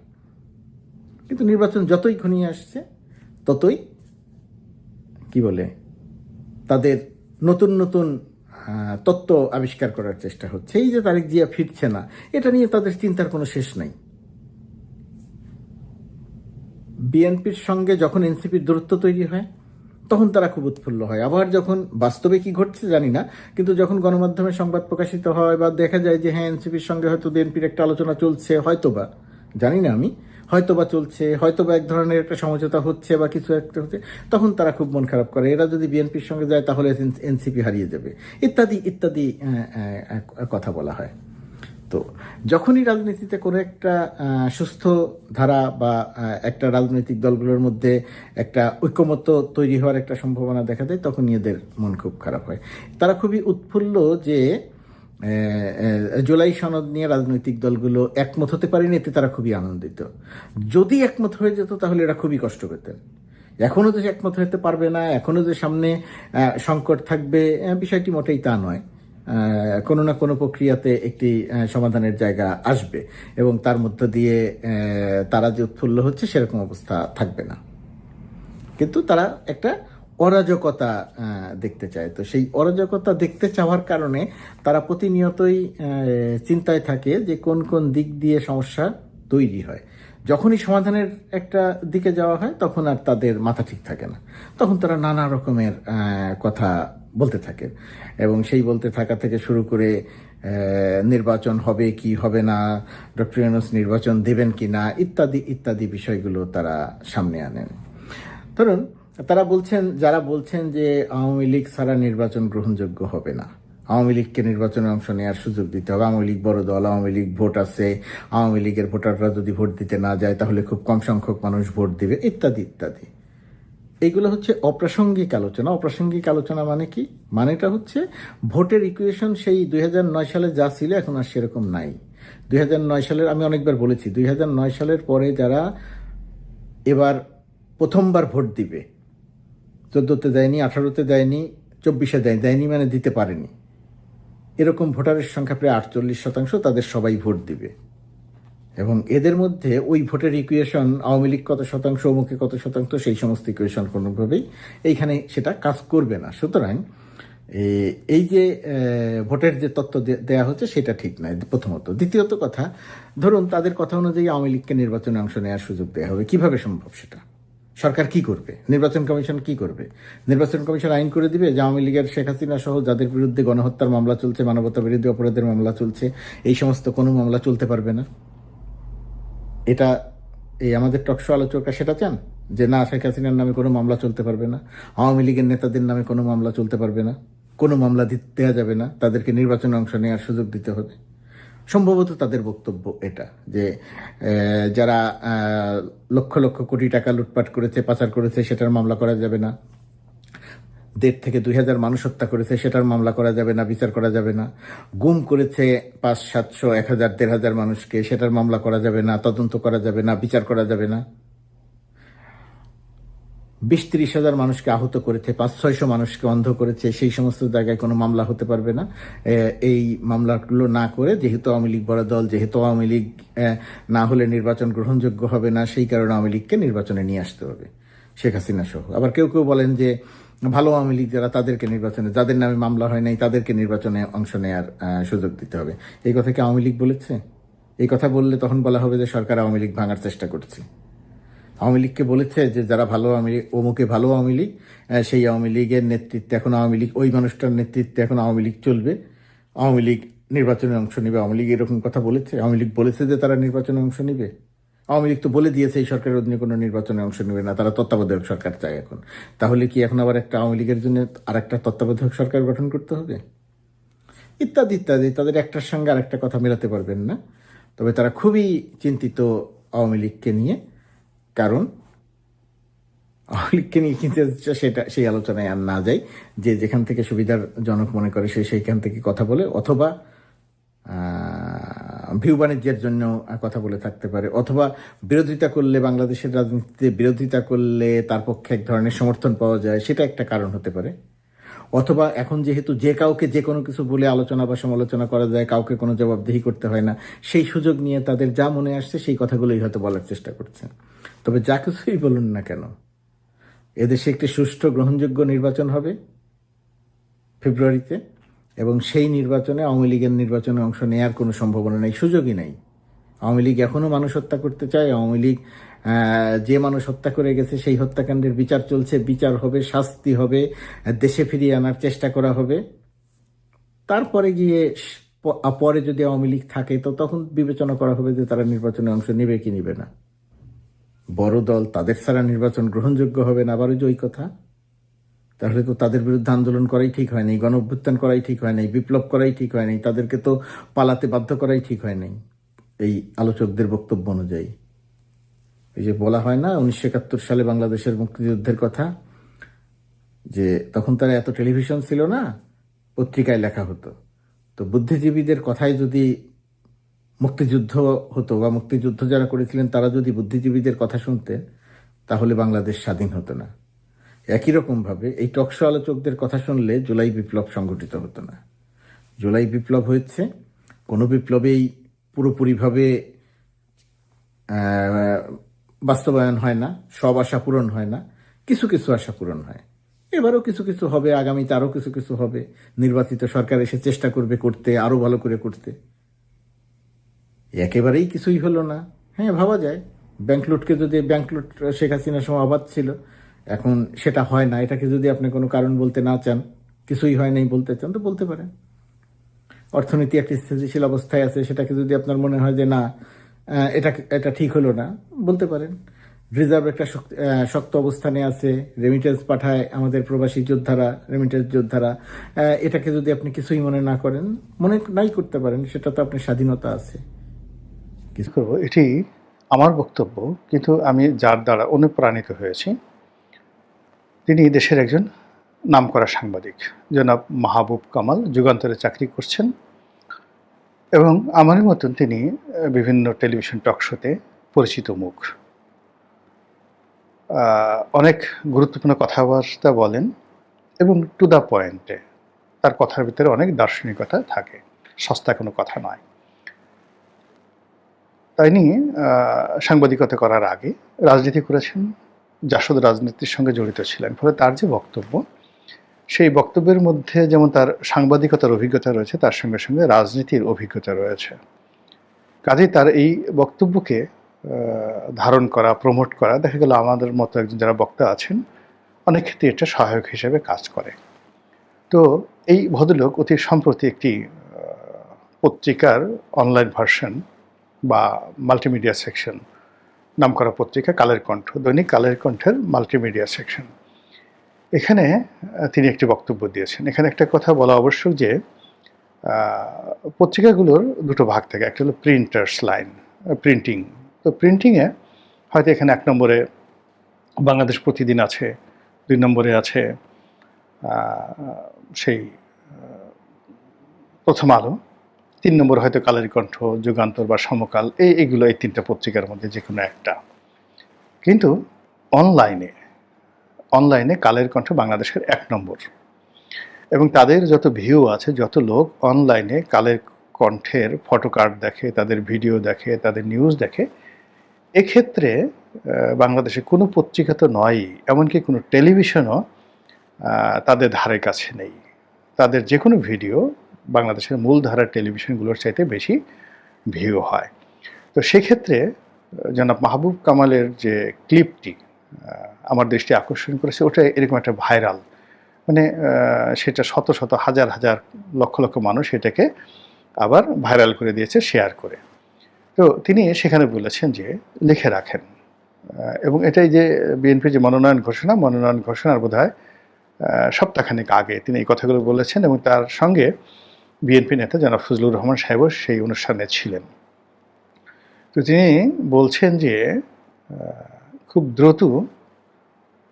কিন্তু নির্বাচন যতই ঘনিয়ে আসছে ততই কি বলে তাদের নতুন নতুন তত্ত্ব আবিষ্কার করার চেষ্টা হচ্ছে। এই যে তারেক জিয়া ফিরছে না, এটা নিয়ে তাদের চিন্তার কোনো শেষ নাই। বিএনপির সঙ্গে যখন এনসিপির দূরত্ব তৈরি হয় তখন তারা খুব উৎফুল্ল হয়। আবার যখন বাস্তবে কি ঘটছে জানি না, কিন্তু যখন গণমাধ্যমে সংবাদ প্রকাশিত হয় বা দেখা যায় যে হ্যাঁ এনসিপির সঙ্গে হয়তো বিএনপির একটা আলোচনা চলছে, হয়তোবা, জানি না আমি, হয়তোবা চলছে, হয়তোবা এক ধরনের একটা সমঝোতা হচ্ছে বা কিছু একটা হচ্ছে, তখন তারা খুব মন খারাপ করে। এরা যদি বিএনপির সঙ্গে যায় তাহলে এনসিপি হারিয়ে যাবে, ইত্যাদি ইত্যাদি কথা বলা হয়। তো যখনই রাজনীতিতে কোনো একটা সুস্থ ধারা বা একটা রাজনৈতিক দলগুলোর মধ্যে একটা ঐক্যমত্য তৈরি হওয়ার একটা সম্ভাবনা দেখা দেয়, তখনই এদের মন খুব খারাপ হয়। তারা খুবই উৎফুল্ল যে জুলাই সনদ নিয়ে রাজনৈতিক দলগুলো একমত হতে পারেনি, এতে তারা খুবই আনন্দিত। যদি একমত হয়ে যেত তাহলে এরা খুবই কষ্ট পেতেন। এখনও যে একমত হতে পারবে না, এখনও যে সামনে সংকট থাকবে, বিষয়টি মোটেই তা নয়। কোনো না কোনো প্রক্রিয়াতে একটি সমাধানের জায়গা আসবে এবং তার মধ্য দিয়ে তারা যে উৎফুল্ল হচ্ছে সেরকম অবস্থা থাকবে না। কিন্তু তারা একটা অরাজকতা দেখতে চায়। তো সেই অরাজকতা দেখতে চাওয়ার কারণে তারা প্রতিনিয়তই চিন্তায় থাকে যে কোন কোন দিক দিয়ে সমস্যা তৈরি হয়। যখনই সমাধানের একটা দিকে যাওয়া হয় তখন আর তাদের মাথা ঠিক থাকে না, তখন তারা নানা রকমের কথা বলতে থাকে এবং সেই বলতে থাকা থেকে শুরু করে নির্বাচন হবে কি হবে না, ডক্টর ইউনূস নির্বাচন দেবেন কি না, ইত্যাদি ইত্যাদি বিষয়গুলো তারা সামনে আনেন। ধরুন তারা বলছেন, যারা বলছেন যে আওয়ামী লীগ ছাড়া নির্বাচন গ্রহণযোগ্য হবে না, আওয়ামী লীগকে নির্বাচনে অংশ নেওয়ার সুযোগ দিতে হবে, আওয়ামী লীগ বড় দল, আওয়ামী লীগ ভোট আছে, আওয়ামী লীগের ভোটাররা যদি ভোট দিতে না যায় তাহলে খুব কম সংখ্যক মানুষ ভোট দিবে, ইত্যাদি ইত্যাদি। এইগুলো হচ্ছে অপ্রাসঙ্গিক আলোচনা। অপ্রাসঙ্গিক আলোচনা মানে কি? মানেটা হচ্ছে ভোটের ইকুয়েশন সেই 2009 সালে যা ছিল এখন আর সেরকম নাই। 2009 সালের, আমি অনেকবার বলেছি, 2009 সালের পরে যারা এবার প্রথমবার ভোট দিবে, 14তে দেয়নি, 18তে দেয়নি, 24-এ দেয়নি মানে দিতে পারেনি, এরকম ভোটারের সংখ্যা প্রায় 48%, তাদের সবাই ভোট দিবে। এবং এদের মধ্যে ওই ভোটের ইকুয়েশন আওয়ামী লীগ কত শতাংশ, অমুকে কত শতাংশ, সেই সমস্ত ইকুয়েশন কোনোভাবেই এইখানে সেটা কাজ করবে না। সুতরাং এই যে ভোটের যে তত্ত্ব দেয়া হচ্ছে সেটা ঠিক নয়, প্রথমত। দ্বিতীয়ত কথা, ধরুন তাদের কথা অনুযায়ী আওয়ামী লীগকে নির্বাচনে অংশ নেওয়ার সুযোগ দেওয়া হবে, কিভাবে সম্ভব সেটা? সরকার কি করবে? নির্বাচন কমিশন কি করবে? নির্বাচন কমিশন আইন করে দিবে যে আওয়ামী লীগের শেখ হাসিনা সহ যাদের বিরুদ্ধে গণহত্যার মামলা চলছে, মানবতা বিরোধী অপরাধের মামলা চলছে, এই সমস্ত কোনো মামলা চলতে পারবে না। এটা এই আমাদের টকশো আলোচকরা সেটা চান যে না, শেখ হাসিনার নামে কোনো মামলা চলতে পারবে না, আওয়ামী লীগের নেতাদের নামে কোনো মামলা চলতে পারবে না, কোনো মামলা দেওয়া যাবে না, তাদেরকে নির্বাচনে অংশ নেওয়ার সুযোগ দিতে হবে। সম্ভবত তাদের বক্তব্য এটা যে যারা লক্ষ লক্ষ কোটি টাকা লুটপাট করেছে, পাচার করেছে, সেটার মামলা করা যাবে না। 1,500 থেকে 2,000 মানুষ হত্যা করেছে, সেটার মামলা করা যাবে না, বিচার করা যাবে না। গুম করেছে 500, 700, 1,000, 1,500 মানুষকে, সেটার মামলা করা যাবে না, তদন্ত করা যাবে না, বিচার করা যাবে না। 20-30 হাজার মানুষকে আহত করেছে, 500-600 মানুষকে অন্ধ করেছে, সেই সমস্ত জায়গায় কোনো মামলা হতে পারবে না। এই মামলাগুলো না করে, যেহেতু আওয়ামী লীগ বড় দল, যেহেতু আওয়ামী লীগ না হলে নির্বাচন গ্রহণযোগ্য হবে না, সেই কারণে আওয়ামী লীগকে নির্বাচনে নিয়ে আসতে হবে, শেখ হাসিনা সহ। আবার কেউ কেউ বলেন যে ভালো আওয়ামী লীগ যারা তাদেরকে নির্বাচনে, যাদের নামে মামলা হয় নাই তাদেরকে নির্বাচনে অংশ নেওয়ার সুযোগ দিতে হবে। এই কথা কি আওয়ামী লীগ বলেছে? এই কথা বললে তখন বলা হবে যে সরকার আওয়ামী লীগ ভাঙার চেষ্টা করছে। আওয়ামী লীগকে বলেছে যে যারা ভালো আওয়ামী লীগ, অমুকে ভালো আওয়ামী লীগ, সেই আওয়ামী লীগের নেতৃত্বে এখন আওয়ামী লীগ, ওই মানুষটার নেতৃত্বে এখন আওয়ামী লীগ চলবে, আওয়ামী লীগ নির্বাচনে অংশ নেবে। আওয়ামী লীগ এরকম কথা বলেছে? আওয়ামী লীগ বলেছে যে তারা নির্বাচনে অংশ নেবে? আওয়ামী লীগ তো বলে দিয়েছে এই সরকারের অধীনে কোনো নির্বাচনে অংশ নেবে না, তারা তত্ত্বাবধায়ক সরকার চায় এখন। তাহলে কি এখন আবার একটা আওয়ামী লীগের জন্য আর একটা তত্ত্বাবধায়ক সরকার গঠন করতে হবে? ইত্যাদি ইত্যাদি। তাদের একটার সঙ্গে আরেকটা কথা মেলাতে পারবেন না। তবে তারা খুবই চিন্তিত আওয়ামী লীগকে নিয়ে, কারণ আওয়ামী লীগকে নিয়ে চিন্তিত সেটা সেই আলোচনায় আর না যাই। যে যেখান থেকে সুবিধার জনক মনে করে সে সেইখান থেকে কথা বলে, অথবা ভিউ বাণিজ্যের জন্য কথা বলে থাকতে পারে, অথবা বিরোধিতা করলে, বাংলাদেশের রাজনীতিতে বিরোধিতা করলে তার পক্ষে এক ধরনের সমর্থন পাওয়া যায়, সেটা একটা কারণ হতে পারে। অথবা এখন যেহেতু যে কাউকে যে কোনো কিছু বলে আলোচনা বা সমালোচনা করা যায়, কাউকে কোনো জবাবদিহি করতে হয় না, সেই সুযোগ নিয়ে তাদের যা মনে আসছে সেই কথাগুলোই হয়তো বলার চেষ্টা করছে। তবে যা কিছুই বলুন না কেন, এদেশে একটি সুষ্ঠু গ্রহণযোগ্য নির্বাচন হবে ফেব্রুয়ারিতে, এবং সেই নির্বাচনে আওয়ামী লীগের নির্বাচনে অংশ নেওয়ার কোনো সম্ভাবনা নেই, সুযোগই নেই। আওয়ামী লীগ এখনও মানুষ হত্যা করতে চায়। আওয়ামী লীগ যে মানুষ হত্যা করে গেছে সেই হত্যাকাণ্ডের বিচার চলছে, বিচার হবে, শাস্তি হবে, দেশে ফিরিয়ে আনার চেষ্টা করা হবে। তারপরে গিয়ে পরে যদি আওয়ামী লীগ থাকে তো তখন বিবেচনা করা হবে যে তারা নির্বাচনে অংশ নেবে কি নেবে না। বড় দল, তাদের ছাড়া নির্বাচন গ্রহণযোগ্য হবে না, আবারও যে ওই কথা। তাহলে তো তাদের বিরুদ্ধে আন্দোলন করাই ঠিক হয় নাই, গণঅভ্যুত্থান করাই ঠিক হয় নাই, বিপ্লব করাই ঠিক হয় নাই, তাদেরকে তো পালাতে বাধ্য করাই ঠিক হয় নাই এই আলোচকদের বক্তব্য অনুযায়ী। এই যে বলা হয় না 1971 সালে বাংলাদেশের মুক্তিযুদ্ধের কথা, যে তখন তারা এত টেলিভিশন ছিল না, পত্রিকায় লেখা হতো। তো বুদ্ধিজীবীদের কথায় যদি মুক্তিযুদ্ধ হতো, বা মুক্তিযুদ্ধ যারা করেছিলেন তারা যদি বুদ্ধিজীবীদের কথা শুনতেন, তাহলে বাংলাদেশ স্বাধীন হতো না। একই রকমভাবে এই টকশো আলোচকদের কথা শুনলে জুলাই বিপ্লব সংগঠিত হতো না। জুলাই বিপ্লব হয়েছে, কোনো বিপ্লবেই পুরোপুরিভাবে বাস্তবায়ন হয় না, সব আশা পূরণ হয় না, কিছু কিছু আশা পূরণ হয়। এবারও কিছু কিছু হবে, আগামীতে আরও কিছু কিছু হবে। নির্বাচিত সরকার এসে চেষ্টা করবে করতে, আরও ভালো করে করতে। একেবারেই কিছুই হলো না। হ্যাঁ, ভাবা যায় ব্যাংক লুটকে যদি, ব্যাংক লুট শেখ হাসিনার সময় অবাধ ছিল, এখন সেটা হয় না, এটাকে যদি আপনি কোনো কারণ বলতে না চান, কিছুই হয় নাই বলতে চান, তো বলতে পারেন। অর্থনীতি একটি স্থিতিশীল অবস্থায় আছে, সেটাকে যদি আপনার মনে হয় যে না এটা ঠিক হলো না, বলতে পারেন। রিজার্ভ একটা শক্ত অবস্থানে আছে, রেমিটেন্স পাঠায় আমাদের প্রবাসী যোদ্ধারা, রেমিটেন্স যোদ্ধারা, এটাকে যদি আপনি কিছুই মনে না করেন, মনে নাই করতে পারেন, সেটা তো আপনার স্বাধীনতা আছে। কিছু করবো, এটি আমার বক্তব্য, কিন্তু আমি যার দ্বারা অনুপ্রাণিত হয়েছি তিনি দেশের একজন নামকরা সাংবাদিক, জনাব মাহবুব কামাল, যুগান্তরে চাকরি করছেন, এবং আমারই মতন তিনি বিভিন্ন টেলিভিশন টক শোতে পরিচিত মুখ। অনেক গুরুত্বপূর্ণ কথাবার্তা বলেন এবং টু দ্য পয়েন্টে। তার কথার ভিতরে অনেক দার্শনিকতা থাকে, সস্তা কোনো কথা নয়। তাই নিয়ে সাংবাদিকতা করার আগে রাজনীতি করেছেন, জাসদ রাজনীতির সঙ্গে জড়িত ছিলেন। ফলে তার যে বক্তব্য, সেই বক্তব্যের মধ্যে যেমন তার সাংবাদিকতার অভিজ্ঞতা রয়েছে, তার সঙ্গে সঙ্গে রাজনীতির অভিজ্ঞতা রয়েছে। কাজেই তার এই বক্তব্যকে ধারণ করা, প্রমোট করা, দেখা গেল আমাদের মতো একজন যারা বক্তা আছেন অনেক ক্ষেত্রে এটা সহায়ক হিসেবে কাজ করে। তো এই ভদ্রলোক অতি সম্প্রতি একটি পত্রিকার অনলাইন ভার্সন বা মাল্টিমিডিয়া সেকশন, নামকরা পত্রিকা কালের কণ্ঠ, দৈনিক কালের কণ্ঠের মাল্টিমিডিয়া সেকশন, এখানে তিনি একটি বক্তব্য দিয়েছেন। এখানে একটা কথা বলা আবশ্যক যে পত্রিকাগুলোর দুটো ভাগ থাকে, একটা হলো প্রিন্টার্স লাইন, প্রিন্টিং। তো প্রিন্টিংয়ে হয়তো এখানে 1 নম্বরে বাংলাদেশ প্রতিদিন আছে, 2 নম্বরে আছে সেই প্রথম আলো, 3 নম্বর হয়তো কালের কণ্ঠ, যুগান্তর বা সমকাল, এইগুলো এই 3টা পত্রিকার মধ্যে যে কোনো একটা। কিন্তু অনলাইনে কালের কণ্ঠ বাংলাদেশের 1 নম্বর, এবং তাদের যত ভিউ আছে, যত লোক অনলাইনে কালের কণ্ঠের ফটোকার্ড দেখে, তাদের ভিডিও দেখে, তাদের নিউজ দেখে, এক্ষেত্রে বাংলাদেশে কোনো পত্রিকা তো নয়ই, এমনকি কোনো টেলিভিশনও তাদের ধারে কাছে নেই। তাদের যে কোনো ভিডিও বাংলাদেশের মূলধারার টেলিভিশনগুলোর চাইতে বেশি ভিউ হয়। তো সেক্ষেত্রে জনাব মাহবুব কামালের যে ক্লিপটি আমার দৃষ্টি আকর্ষণ করেছে, ওটা এরকম একটা ভাইরাল, মানে সেটা শত শত হাজার হাজার লক্ষ লক্ষ মানুষ এটাকে আবার ভাইরাল করে দিয়েছে শেয়ার করে। তো তিনি সেখানে বলেছেন যে লিখে রাখেন, এবং এটাই যে বিএনপি যে মনোনয়ন ঘোষণার বোধহয় সপ্তাহখানেক আগে তিনি এই কথাগুলো বলেছেন, এবং তার সঙ্গে বিএনপি নেতা জনাব ফজলুর রহমান সাহেবও সেই অনুষ্ঠানে ছিলেন। তো তিনি বলছেন যে খুব দ্রুত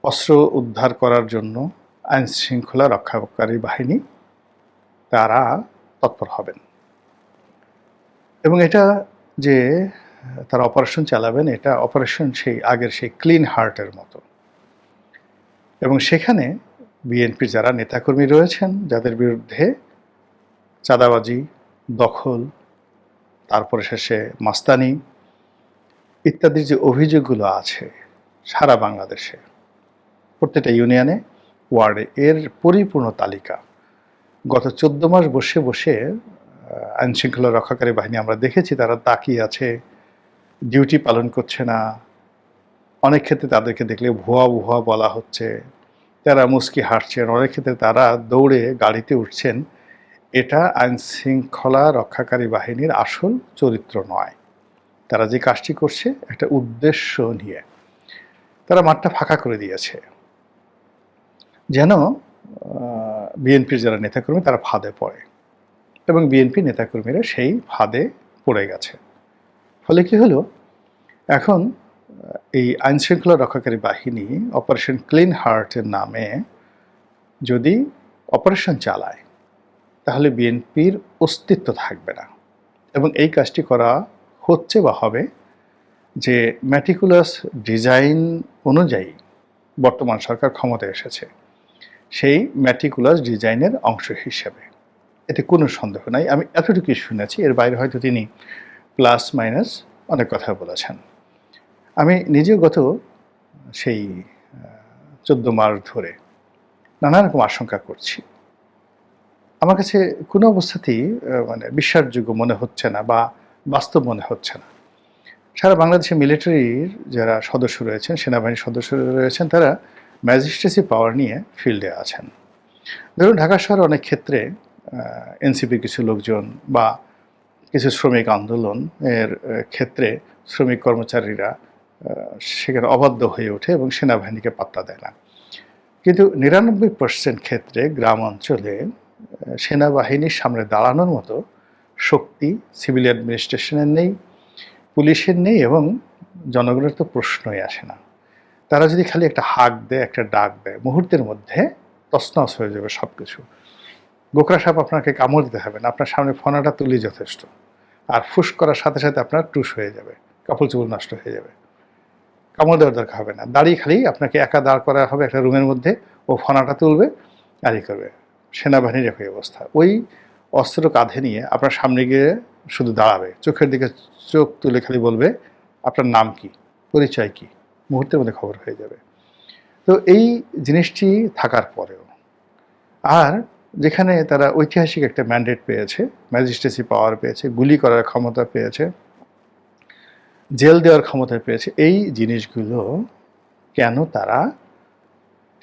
অস্ত্র উদ্ধার করার জন্য আইন শৃঙ্খলা রক্ষাকারী বাহিনী তারা তৎপর হবেন, এবং এটা যে তারা অপারেশন চালাবেন, এটা অপারেশন সেই আগের সেই ক্লিন হার্টের মতো। এবং সেখানে বিএনপির যারা নেতাকর্মী রয়েছেন, যাদের বিরুদ্ধে চাঁদাবাজি, দখল, তারপরে শেষে মাস্তানি ইত্যাদির যে অভিযোগগুলো আছে সারা বাংলাদেশে প্রত্যেকটা ইউনিয়নে, ওয়ার্ডে, এর পরিপূর্ণ তালিকা গত 14 মাস বসে বসে আইনশৃঙ্খলা রক্ষাকারী বাহিনী আমরা দেখেছি তারা তাকিয়ে আছে, ডিউটি পালন করছে না। অনেক ক্ষেত্রে তাদেরকে দেখলে ভুয়া ভুয়া বলা হচ্ছে, তারা মুচকি হাঁটছেন, অনেক ক্ষেত্রে তারা দৌড়ে গাড়িতে উঠছেন। এটা আইন শৃঙ্খলা রক্ষাকারী বাহিনীর আসল চরিত্র নয়। তারা যে কাজটি করছে একটা উদ্দেশ্য নিয়ে, তারা মাঠটা ফাঁকা করে দিয়েছে যেন বিএনপির যারা নেতাকর্মী তারা ফাঁদে পড়ে, এবং বিএনপি নেতাকর্মীরা সেই ফাঁদে পড়ে গেছে। ফলে কি হলো, এখন এই আইনশৃঙ্খলা রক্ষাকারী বাহিনী অপারেশন ক্লিন হার্টের নামে যদি অপারেশন চালায় তাহলে বিএনপির অস্তিত্ব থাকবে না। এবং এই কাজটি করা হচ্ছে বা হবে যে ম্যাটিকুলাস ডিজাইন অনুযায়ী বর্তমান সরকার ক্ষমতায় এসেছে, সেই ম্যাটিকুলাস ডিজাইনের অংশ হিসেবে, এতে কোনো সন্দেহ নাই। আমি এতটুকুই শুনেছি, এর বাইরে হয়তো তিনি প্লাস মাইনাস অনেক কথা বলেছেন। আমি নিজেও গত সেই 14 মাস ধরে নানা রকম আশঙ্কা করছি। আমার কাছে কোনো অবস্থাতেই মানে বিশ্বাসযোগ্য মনে হচ্ছে না বা বাস্তব মনে হচ্ছে না। সারা বাংলাদেশে মিলিটারির যারা সদস্য রয়েছেন, সেনাবাহিনীর সদস্য রয়েছেন, তারা ম্যাজিস্ট্রেসি পাওয়ার নিয়ে ফিল্ডে আছেন। ধরুন ঢাকা শহরে অনেক ক্ষেত্রে এনসিপির কিছু লোকজন বা কিছু শ্রমিক আন্দোলন এর ক্ষেত্রে শ্রমিক কর্মচারীরা সেখানে অবাধ্য হয়ে ওঠে এবং সেনাবাহিনীকে পাত্তা দেয় না। কিন্তু 99% ক্ষেত্রে গ্রাম অঞ্চলে সেনাবাহিনীর সামনে দাঁড়ানোর মতো শক্তি সিভিল অ্যাডমিনিস্ট্রেশনের নেই, পুলিশের নেই, এবং জনগণের তো প্রশ্নই আসে না। তারা যদি খালি একটা হাঁক দেয়, একটা ডাক দেয়, মুহূর্তের মধ্যে তছনছ হয়ে যাবে সব কিছু। গোকরা সাপ আপনাকে কামড় দিতে হবে না, আপনার সামনে ফনাটা তুলি যথেষ্ট, আর ফুস করার সাথে সাথে আপনার টুস হয়ে যাবে, কাপড় চোপড় নষ্ট হয়ে যাবে। কামড় দেওয়ার দরকার হবে না, দাঁড়িয়ে খালি আপনাকে একা দাঁড় করা হবে একটা রুমের মধ্যে, ও ফনাটা তুলবে আরই করবে। সেনাবাহিনীর একই অবস্থা, ওই অস্ত্র কাঁধে নিয়ে আপনার সামনে গিয়ে শুধু দাঁড়াবে, চোখের দিকে চোখ তুলে খালি বলবে আপনার নাম কি, পরিচয় কি, মুহূর্তের মধ্যে খবর হয়ে যাবে। তো এই জিনিসটি থাকার পরেও, আর যেখানে তারা ঐতিহাসিক একটা ম্যান্ডেট পেয়েছে, ম্যাজিস্ট্রেসি পাওয়ার পেয়েছে, গুলি করার ক্ষমতা পেয়েছে, জেল দেওয়ার ক্ষমতা পেয়েছে, এই জিনিসগুলো কেন তারা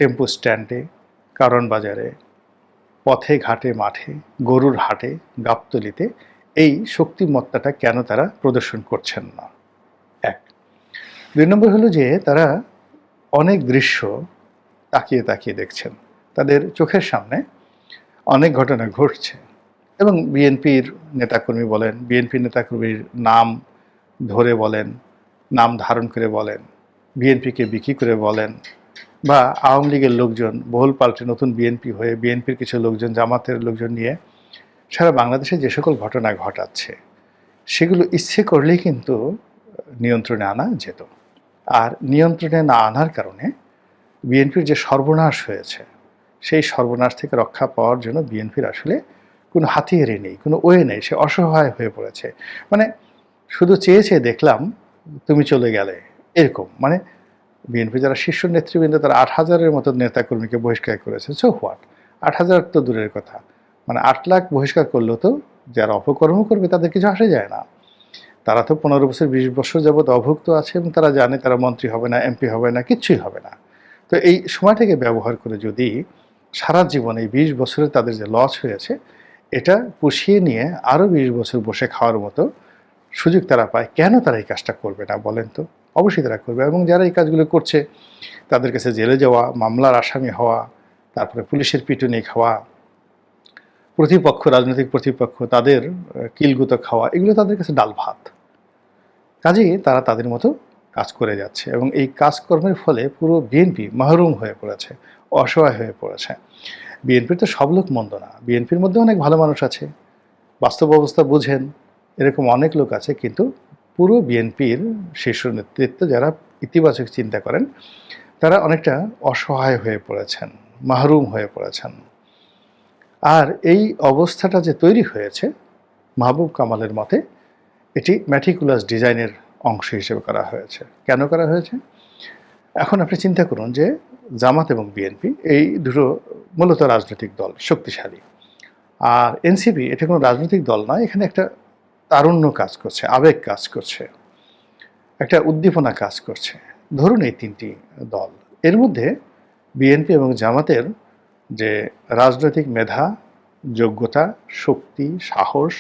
টেম্পো স্ট্যান্ডে, কারণ বাজারে, পথে ঘাটে মাঠে, গরুর হাটে, গাবতলিতে এই শক্তিমত্তাটা কেন তারা প্রদর্শন করছেন না? এক। 2 নম্বর হলো যে তারা অনেক দৃশ্য তাকিয়ে তাকিয়ে দেখছেন, তাদের চোখের সামনে অনেক ঘটনা ঘটছে, এবং বিএনপির নেতাকর্মী বলেন, বিএনপির নেতাকর্মীর নাম ধরে বলেন, নাম ধারণ করে বলেন, বিএনপিকে বিক্রি করে বলেন, বা আওয়ামী লীগের লোকজন বহুল পাল্টে নতুন বিএনপি হয়ে বিএনপির কিছু লোকজন জামাতের লোকজন নিয়ে সারা বাংলাদেশে যে সকল ঘটনা ঘটাচ্ছে, সেগুলো ইচ্ছে করলেই কিন্তু নিয়ন্ত্রণে আনা যেত। আর নিয়ন্ত্রণে না আনার কারণে বিএনপির যে সর্বনাশ হয়েছে, সেই সর্বনাশ থেকে রক্ষা পাওয়ার জন্য বিএনপির আসলে কোনো হাতিয়ারই নেই, কোনো ওয়ে নেই, সে অসহায় হয়ে পড়েছে। মানে শুধু চেয়ে চেয়ে দেখলাম তুমি চলে গেলে, এরকম, মানে বিএনপি যারা শীর্ষ নেতৃবৃন্দ তারা 8,000-এর মতো নেতাকর্মীকে বহিষ্কার করেছে। সো হোয়াট, 8,000 তো দূরের কথা, মানে 8 লাখ বহিষ্কার করলেও তো যারা অপকর্ম করবে তাদের কিছু আসে যায় না। তারা তো 15 বছর 20 বছর যাবৎ অভুক্ত আছে এবং তারা জানে তারা মন্ত্রী হবে না, এমপি হবে না, কিচ্ছুই হবে না। তো এই সময়টাকে ব্যবহার করে যদি সারা জীবন এই 20 বছরে তাদের যে লস হয়েছে এটা পুষিয়ে নিয়ে আরও 20 বছর বসে খাওয়ার মতো সুযোগ তারা পায়, কেন তারা এই কাজটা করবে না বলেন তো? অবশ্যই তারা করবে। এবং যারা এই কাজগুলো করছে তাদের কাছে জেলে যাওয়া, মামলার আসামি হওয়া, তারপরে পুলিশের পিটুনি খাওয়া, প্রতিপক্ষ, রাজনৈতিক প্রতিপক্ষ তাদের কিলগুতো খাওয়া, এগুলো তাদের কাছে ডাল ভাত। কাজেই তারা তাদের মতো কাজ করে যাচ্ছে এবং এই কাজকর্মের ফলে পুরো বিএনপি মাহরুম হয়ে পড়েছে, অসহায় হয়ে পড়েছে। বিএনপির তো সব লোক মন্দ না, বিএনপির মধ্যে অনেক ভালো মানুষ আছে, বাস্তব অবস্থা বুঝেন, এরকম অনেক লোক আছে, কিন্তু পুরো বিএনপির শীর্ষ নেতৃত্ব যারা ইতিবাচক চিন্তা করেন তারা অনেকটা অসহায় হয়ে পড়েছেন, মাহরুম হয়ে পড়েছেন। আর এই অবস্থাটা যে তৈরি হয়েছে মাহবুব কামালের মতে এটি ম্যাটিকুলাস ডিজাইনের অংশ হিসেবে করা হয়েছে। কেন করা হয়েছে? এখন আপনি চিন্তা করুন যে জামাত এবং বিএনপি এই দুটো মূলত রাজনৈতিক দল, শক্তিশালী। আর এনসিপি এটা কোনো রাজনৈতিক দল নয়, এখানে একটা তারুণ্য কাজ করছে, আবেগ কাজ করছে, একটা উদ্দীপনা কাজ করছে। ধরুন এই তিনটি দল, এর মধ্যে বিএনপি এবং জামাতের যে রাজনৈতিক মেধা, যোগ্যতা, শক্তি, সাহস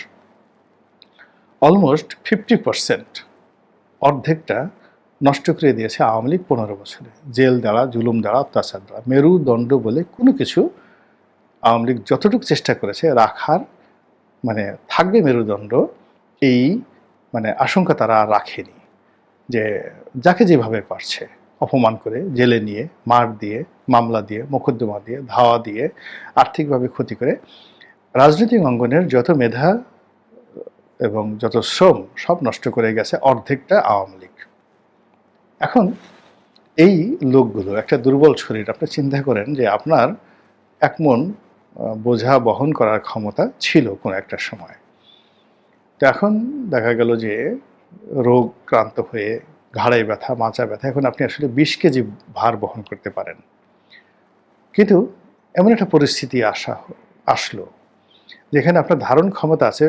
অলমোস্ট 50%, অর্ধেকটা নষ্ট করে দিয়েছে আওয়ামী লীগ 15 বছরে। জেল দ্বারা, জুলুম দ্বারা, অত্যাচার দ্বারা, মেরুদণ্ড বলে কোনো কিছু আওয়ামী লীগ যতটুকু চেষ্টা করেছে রাখার, মানে থাকবে মেরুদণ্ড, এই মানে আশঙ্কা তারা আর রাখেনি। যে যাকে যেভাবে পারছে অপমান করে, জেলে নিয়ে, মার দিয়ে, মামলা দিয়ে, মোকদ্দমা দিয়ে, ধাওয়া দিয়ে, আর্থিকভাবে ক্ষতি করে রাজনৈতিক অঙ্গনের যত মেধা এবং যত শ্রম সব নষ্ট করে গেছে অর্ধেকটা আওয়ামী লীগ। এখন এই লোকগুলো, একটা দুর্বল শরীর, আপনি চিন্তা করেন যে আপনার 1 মণ বোঝা বহন করার ক্ষমতা ছিল কোনো একটা সময়, তো এখন দেখা গেল যে রোগক্রান্ত হয়ে ঘাড়ে ব্যথা, মাচা ব্যথা, এখন আপনি আসলে 20 কেজি ভার বহন করতে পারেন। কিন্তু এমন একটা পরিস্থিতি আসলো যেখানে আপনার ধারণ ক্ষমতা আছে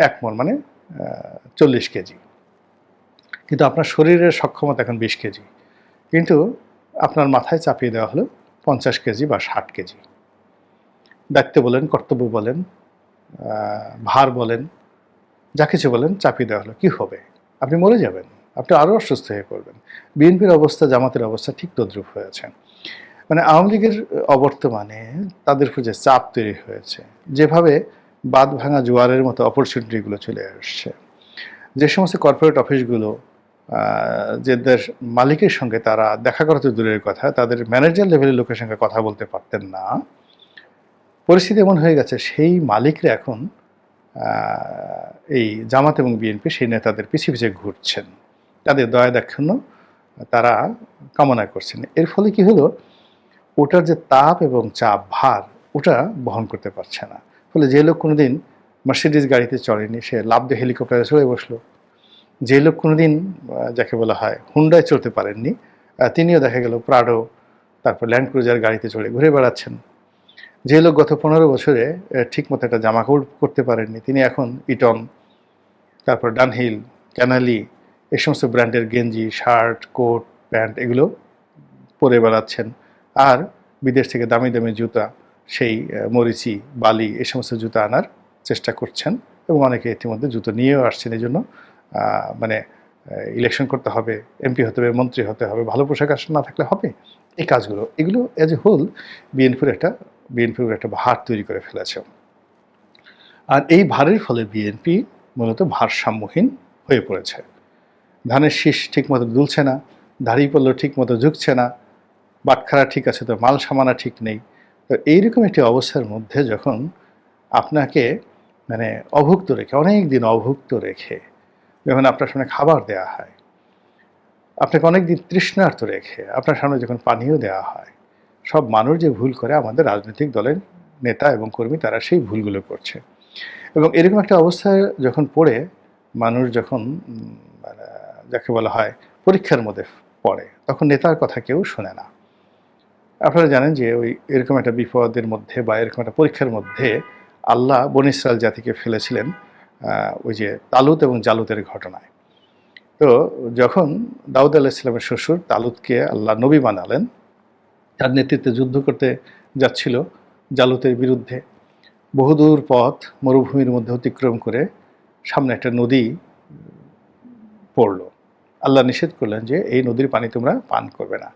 1 মণ, মানে 40 কেজি, কিন্তু আপনার শরীরের সক্ষমতা এখন 20 কেজি, কিন্তু আপনার মাথায় চাপিয়ে দেওয়া হলো 50 কেজি বা 60 কেজি। দায়িত্ব বলেন, কর্তব্য বলেন, ভার বলেন, যা কিছু বলেন চাপিয়ে দেওয়া হলো। কি হবে? আপনি মরে যাবেন, আপনি আরও অসুস্থ হয়ে পড়বেন। বিএনপির অবস্থা, জামাতের অবস্থা ঠিক তদ্রূপ হয়েছে। মানে আওয়ামী লীগের অবর্তমানে তাদের উপর যে চাপ তৈরি হয়েছে, যেভাবে বাঁধ ভাঙা জোয়ারের মতো অপরচুনিটিগুলো চলে আসছে, যে সমস্ত কর্পোরেট অফিসগুলো যাদের মালিকের সঙ্গে তারা দেখা করা তো দূরের কথা, তাদের ম্যানেজার লেভেলের লোকের সঙ্গে কথা বলতে পারতেন না, পরিস্থিতি এমন হয়ে গেছে সেই মালিকরা এখন এই জামাত এবং বিএনপি সেই নেতাদের পিছিয়ে পিছিয়ে ঘুরছেন, তাদের দয়া দাক্ষিণ্য তারা কামনা করছেন। এর ফলে কি হলো, ওটার যে তাপ এবং চাপ, ভার, ওটা বহন করতে পারছে না। ফলে যে লোক কোনোদিন মার্সিডিজ গাড়িতে চড়েনি সে লাফ দিয়ে হেলিকপ্টারে চড়ে বসলো, যে লোক কোনোদিন যাকে বলা হয় হুন্ডায় চড়তে পারেননি তিনিও দেখা গেল প্রাডো, তারপর ল্যান্ড ক্রুজার গাড়িতে চড়ে ঘুরে বেড়াচ্ছেন। যে লোক গত 15 বছরে ঠিকমতো একটা জামা কাপড় করতে পারেননি তিনি এখন ইটন, তারপর ডানহিল, ক্যানালি, এই সমস্ত ব্র্যান্ডের গেঞ্জি, শার্ট, কোট, প্যান্ট এগুলো পরে বেড়াচ্ছেন। আর বিদেশ থেকে দামি দামি জুতা, সেই মরিচি, বালি, এই সমস্ত জুতা আনার চেষ্টা করছেন এবং অনেকে ইতিমধ্যে জুতো নিয়েও আসছেন। এই জন্য মানে ইলেকশন করতে হবে, এমপি হতে হবে, মন্ত্রী হতে হবে, ভালো পোশাক আশাক না থাকলে হবে। এই কাজগুলো, এগুলো এজ এ হোল বিএনপির একটা ভার তৈরি করে ফেলেছে। আর এই ভারের ফলে বিএনপি মূলত ভারসাম্যহীন হয়ে পড়েছে। ধানের শীষ ঠিকমতো দুলছে না, দাঁড়িপাল্লা ঠিকমতো ঝুঁকছে না, বাটখারা ঠিক আছে তো মাল সামানা ঠিক নেই। তো এইরকম একটি অবস্থার মধ্যে যখন আপনাকে মানে অভুক্ত রেখে, অনেক দিন অভুক্ত রেখে যখন আপনার সামনে খাবার দেওয়া হয়, আপনাকে অনেক দিন তৃষ্ণার্ত রেখে আপনার সামনে যখন পানীয় দেওয়া হয়, সব মানুষ যে ভুল করে, আমাদের রাজনৈতিক দলের নেতা এবং কর্মী তারা সেই ভুলগুলো করছে। এবং এরকম একটা অবস্থায় যখন পড়ে মানুষ যখন মানে যাকে বলা হয় পরীক্ষার মধ্যে পড়ে, তখন নেতার কথা কেউ শোনে না। আপনারা জানেন যে ওই এরকম একটা বিপদের মধ্যে বা এরকম একটা পরীক্ষার মধ্যে আল্লাহ বনী ইসরাইল জাতিকে ফেলেছিলেন ওই যে তালুত এবং জালুতের ঘটনায়। তো যখন দাউদ আলাইহিস সালামের শ্বশুর তালুতকে আল্লাহ নবী বানালেন, তার নেতৃত্বে যুদ্ধ করতে যাচ্ছিল জালুতের বিরুদ্ধে, বহুদূর পথ মরুভূমির মধ্যে অতিক্রম করে সামনে একটা নদী পড়ল। আল্লাহ নিষেধ করলেন যে এই নদীর পানি তোমরা পান করবে না,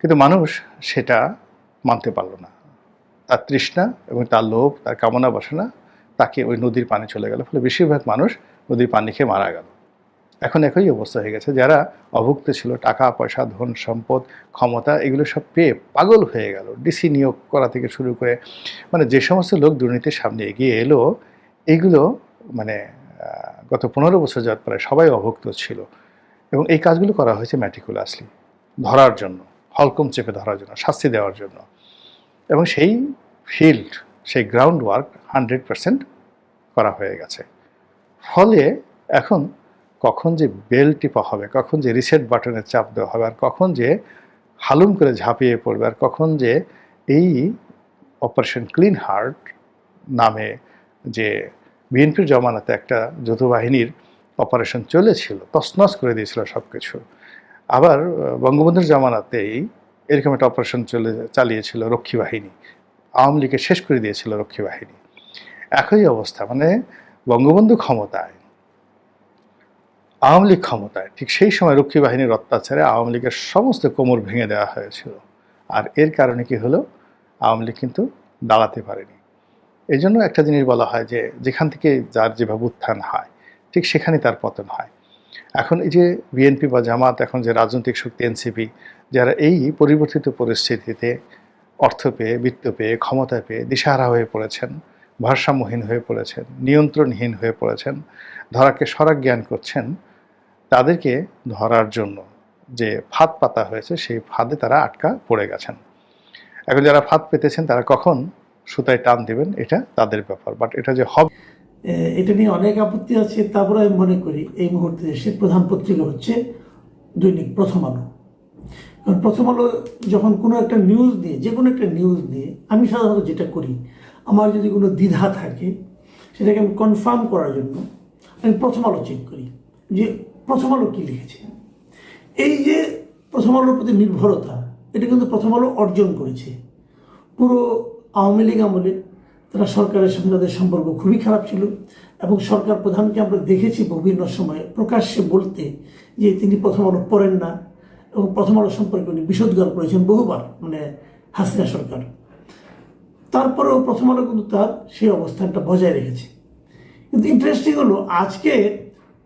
কিন্তু মানুষ সেটা মানতে পারল না। তার তৃষ্ণা এবং তার লোভ, তার কামনা বাসনা তাকে ওই নদীর পানি চলে গেল, ফলে বেশিরভাগ মানুষ নদীর পানি খেয়ে মারা গেল। এখন একই অবস্থা হয়ে গেছে, যারা অভুক্ত ছিল, টাকা পয়সা, ধন সম্পদ, ক্ষমতা, এগুলো সব পেয়ে পাগল হয়ে গেল। ডিসি নিয়োগ করা থেকে শুরু করে মানে যে সমস্ত লোক দুর্নীতির সামনে এগিয়ে এলো, এগুলো মানে গত 15 বছর যাওয়ার পরে সবাই অভুক্ত ছিল। এবং এই কাজগুলো করা হয়েছে ম্যাটিকুলাসলি, ধরার জন্য, হলকম চেপে ধরার জন্য, শাস্তি দেওয়ার জন্য। এবং সেই ফিল্ড, সেই গ্রাউন্ড ওয়ার্ক 100% করা হয়ে গেছে। ফলে এখন কখন যে বেল টিপা হবে, কখন যে রিসেট বাটনে চাপ দেওয়া হবে, আর কখন যে হালুম করে ঝাঁপিয়ে পড়বে, আর কখন যে এই অপারেশন ক্লিন হার্ট নামে যে বিএনপির জমানাতে একটা যৌথ বাহিনীর অপারেশন চলেছিল, তছনছ করে দিয়েছিল সব কিছু, আবার বঙ্গবন্ধুর জামানাতেই এরকম একটা অপারেশন চালিয়েছিল রক্ষী বাহিনী, আওয়ামী লীগকে শেষ করে দিয়েছিল রক্ষী বাহিনী। একই অবস্থা, মানে বঙ্গবন্ধু ক্ষমতায়, আওয়ামী লীগ ক্ষমতায়, ঠিক সেই সময় রক্ষী বাহিনীর অত্যাচারে আওয়ামী লীগের সমস্ত কোমর ভেঙে দেওয়া হয়েছিল। আর এর কারণে কি হলো, আওয়ামী লীগ কিন্তু দাঁড়াতে পারেনি। এই জন্য একটা জিনিস বলা হয় যে যেখান থেকে যার যেভাবে উত্থান হয়, ঠিক সেখানে তার পতন হয়। এখন এই যে বিএনপি বা জামাত, এখন যে রাজনৈতিক শক্তি এনসিপি, যারা এই পরিবর্তিত পরিস্থিতিতে অর্থ পেয়ে, বৃত্ত পেয়ে, ক্ষমতা পেয়ে দিশাহারা হয়ে পড়েছেন, ভারসাম্যহীন হয়ে পড়েছেন, নিয়ন্ত্রণহীন হয়ে পড়েছেন, ধরাকে সরাক জ্ঞান করছেন, তাদেরকে ধরার জন্য যে ফাঁদ পাতা হয়েছে সেই ফাঁদে তারা আটকা পড়ে গেছেন। এখন যারা ফাঁদ পেতেছেন তারা কখন সুতায় টান দেবেন এটা তাদের ব্যাপার, বাট এটা যে হবে, এটা নিয়ে অনেক আপত্তি আছে। তারপরে আমি মনে করি এই মুহূর্তে দেশের প্রধান পত্রিকা হচ্ছে দৈনিক প্রথম আলো। কারণ প্রথম আলো যখন কোনো একটা নিউজ নিয়ে, যে কোনো একটা নিউজ নিয়ে, আমি সাধারণত যেটা করি, আমার যদি কোনো দ্বিধা থাকে সেটাকে আমি কনফার্ম করার জন্য আমি প্রথম আলো চেক করি যে প্রথম আলো কী লিখেছে। এই যে প্রথম আলোর প্রতি নির্ভরতা, এটা কিন্তু প্রথম আলো অর্জন করেছে। পুরো আওয়ামী লীগ আমলে তারা সরকারের সঙ্গে তাদের সম্পর্ক খুবই খারাপ ছিল, এবং সরকার প্রধানকে আমরা দেখেছি বিভিন্ন সময়ে প্রকাশ্যে বলতে যে তিনি প্রথম আলো পড়েন না, এবং প্রথম আলো সম্পর্কে উনি বিষোদ্গার করেছেন বহুবার, মানে হাসিনা সরকার। তারপরেও প্রথম আলো কিন্তু তার সেই অবস্থানটা বজায় রেখেছে। কিন্তু ইন্টারেস্টিং হলো, আজকে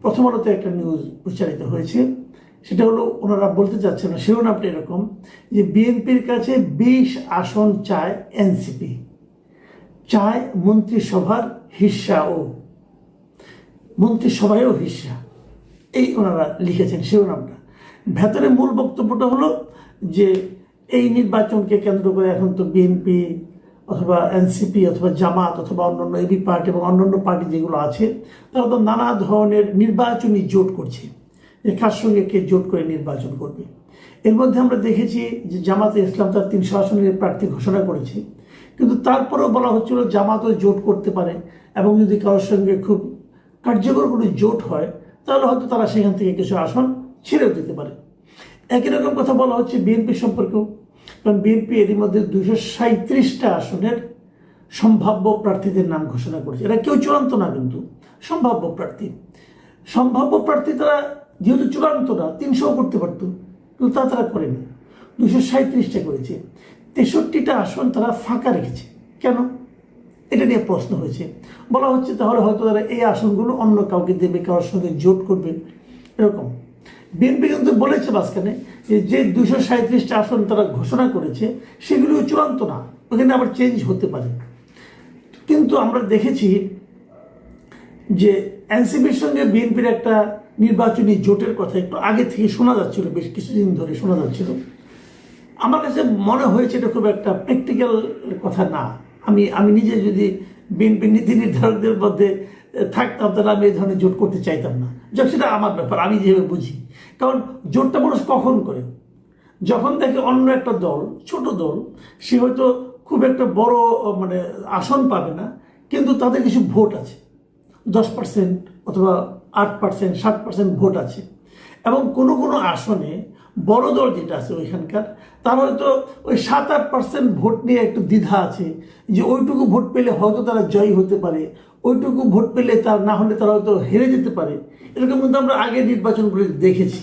প্রথম আলোতে একটা নিউজ প্রচারিত হয়েছে, সেটা হলো ওনারা বলতে চাচ্ছেন না, শিরোনামটা এরকম যে বিএনপির কাছে 20 আসন চায় এনসিপি, চায় মন্ত্রিসভার হিস্সাও, মন্ত্রিসভায়ও হিস্সা, এই ওনারা লিখেছেন শিরোনামটা। ভেতরে মূল বক্তব্যটা হলো যে এই নির্বাচনকে কেন্দ্র করে এখন তো বিএনপি অথবা এনসিপি অথবা জামাত অথবা অন্যান্য এবি পার্টি এবং অন্যান্য পার্টি যেগুলো আছে, তারা তো নানা ধরনের নির্বাচনী জোট করছে, যে কার সঙ্গে কে জোট করে নির্বাচন করবে। এর মধ্যে আমরা দেখেছি যে জামাতে ইসলাম তার 300 আসনের প্রার্থী ঘোষণা করেছে, কিন্তু তারপরেও বলা হচ্ছিল জামাতও জোট করতে পারে, এবং যদি কারোর সঙ্গে খুব কার্যকর কোনো জোট হয় তাহলে হয়তো তারা সেখান থেকে কিছু আসন ছেড়েও দিতে পারে। একই রকম কথা বলা হচ্ছে বিএনপি সম্পর্কেও, কারণ বিএনপি এর মধ্যে 237টা আসনের সম্ভাব্য প্রার্থীদের নাম ঘোষণা করেছে। এরা কেউ চূড়ান্ত না, কিন্তু সম্ভাব্য প্রার্থী। সম্ভাব্য প্রার্থী তারা যেহেতু চূড়ান্ত না, 300 করতে পারত, কিন্তু তা তারা করেনি, 237টা করেছে। 63টা আসন তারা ফাঁকা রেখেছে। কেন? এটা নিয়ে প্রশ্ন হয়েছে। বলা হচ্ছে তাহলে হয়তো তারা এই আসনগুলো অন্য কাউকে দেবে, কারোর সঙ্গে জোট করবে, এরকম। বিএনপি কিন্তু বলেছে মাঝখানে যে 237টা আসন তারা ঘোষণা করেছে সেগুলিও চূড়ান্ত না, ওখানে আবার চেঞ্জ হতে পারে। কিন্তু আমরা দেখেছি যে এনসিপির সঙ্গে বিএনপির একটা নির্বাচনী জোটের কথা একটু আগে থেকে শোনা যাচ্ছিল, বেশ কিছুদিন ধরে শোনা যাচ্ছিল। আমার কাছে মনে হয়েছে এটা খুব একটা প্র্যাকটিক্যাল কথা না। আমি নিজে যদি বিএনপি নীতি নির্ধারকদের মধ্যে থাকতাম তাহলে আমি এই ধরনের জোট করতে চাইতাম না। যাক, সেটা আমার ব্যাপার, আমি যেভাবে বুঝি। কারণ জোটটা মানুষ কখন করে? যখন দেখে অন্য একটা দল, ছোট দল, সে হয়তো খুব একটা বড় মানে আসন পাবে না, কিন্তু তাদের কিছু ভোট আছে, 10% অথবা 8%, 7% ভোট আছে, এবং কোনো কোনো আসনে বড় দল যেটা আছে ওইখানকার, তার হয়তো ওই 7-8% ভোট নিয়ে একটু দ্বিধা আছে, যে ওইটুকু ভোট পেলে হয়তো তারা জয়ী হতে পারে, ওইটুকু ভোট পেলে তার না হলে তারা হয়তো হেরে যেতে পারে। এরকম কিন্তু আমরা আগের নির্বাচনগুলি দেখেছি।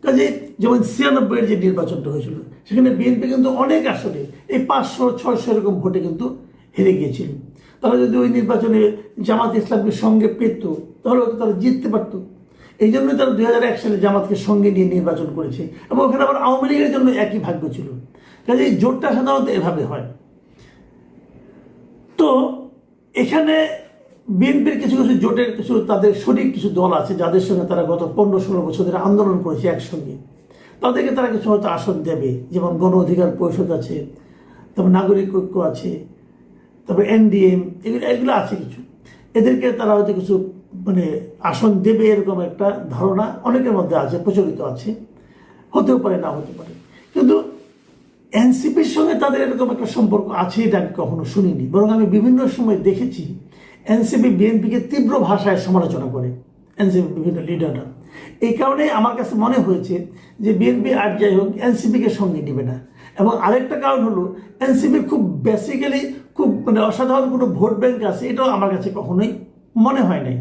কাজে যেমন 96-এর যে নির্বাচনটা হয়েছিল, সেখানে বিএনপি কিন্তু অনেক আসনে এই 500-600 এরকম ভোটে কিন্তু হেরে গিয়েছিল। তারা যদি ওই নির্বাচনে জামাত ইসলামকে সঙ্গে পেত, তাহলে হয়তো তারা জিততে পারত। এই জন্যই তারা 2001 সালে জামাতকে সঙ্গে নিয়ে নির্বাচন করেছে, এবং ওখানে আবার আওয়ামী লীগের জন্য একই ভাগ্য ছিল। কাজে এই জোটটা সাধারণত এভাবে হয়। তো এখানে বিএনপির কিছু কিছু জোটের কিছু তাদের শরিক কিছু দল আছে, যাদের সঙ্গে তারা গত 15-16 বছর ধরে আন্দোলন করেছে একসঙ্গে। তাদেরকে তারা কিছু হয়তো আসন দেবে, যেমন গণ অধিকার পরিষদ আছে, তারপর নাগরিক ঐক্য আছে, তারপর এনডিএম, এগুলো আছে কিছু। এদেরকে তারা হয়তো কিছু মানে আসন দেবে, এরকম একটা ধারণা অনেকের মধ্যে আছে, প্রচলিত আছে। হতেও পারে, না হতে পারে। কিন্তু এনসিপির সঙ্গে তাদের এরকম একটা সম্পর্ক আছে এটা আমি কখনো শুনিনি, বরং আমি বিভিন্ন সময় দেখেছি এনসিপি বিএনপিকে তীব্র ভাষায় সমালোচনা করে, এনসিপি বিভিন্ন লিডাররা। এই কারণে আমার কাছে মনে হয়েছে যে বিএনপি আর যাই হোক এনসিপিকে সঙ্গে নেবে না। এবং আরেকটা কারণ হলো, এনসিপির খুব বেসিক্যালি খুব মানে অসাধারণ কোনো ভোট ব্যাংক আছে, এটাও আমার কাছে কখনোই মনে হয় নাই।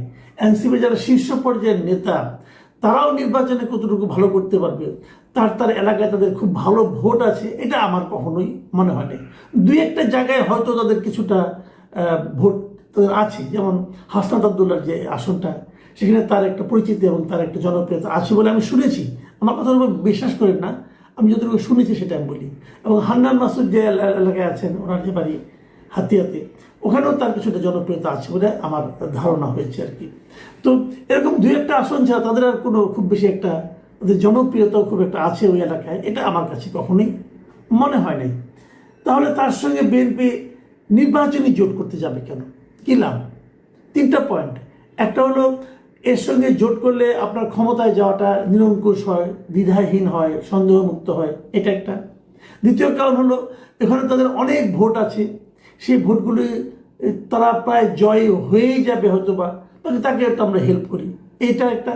এনসিপি যারা শীর্ষ পর্যায়ের নেতা, তারাও নির্বাচনে কতটুকু ভালো করতে পারবে, তার এলাকায় তাদের খুব ভালো ভোট আছে, এটা আমার কখনোই মনে হয় নাই। দুই একটা জায়গায় হয়তো তাদের কিছুটা ভোট আছে, যেমন হাসনাত আবদুল্লাহর যে আসনটা, সেখানে তার একটা পরিচিতি এবং তার একটা জনপ্রিয়তা আছে বলে আমি শুনেছি। আমার কথা বিশ্বাস করেন না, আমি যতটুকু শুনেছি সেটা আমি বলি। এবং হান্নান মাসুদ যে এলাকায় আছেন, ওনার যে বাড়ি হাতিয়াতে, ওখানেও তার কিছুটা জনপ্রিয়তা আছে বলে আমার ধারণা হয়েছে আর কি। তো এরকম দুই একটা আসন ছাড়া তাদের আর কোনো খুব বেশি একটা তাদের জনপ্রিয়তাও খুব একটা আছে ওই এলাকায়, এটা আমার কাছে কখনোই মনে হয় নাই। তাহলে তার সঙ্গে বিএনপি নির্বাচনী জোট করতে যাবে কেন? কি লাভ? 3টা পয়েন্ট। একটা হলো, এর সঙ্গে জোট করলে আপনার ক্ষমতায় যাওয়াটা নিরঙ্কুশ হয়, দ্বিধাহীন হয়, সন্দেহমুক্ত হয়, এটা একটা। দ্বিতীয় কারণ হলো, এখানে তাদের অনেক ভোট আছে, সেই ভোটগুলি তারা প্রায় জয় হয়েই যাবে হয়তো বা, তাহলে তাকে একটু আমরা হেল্প করি, এইটা একটা।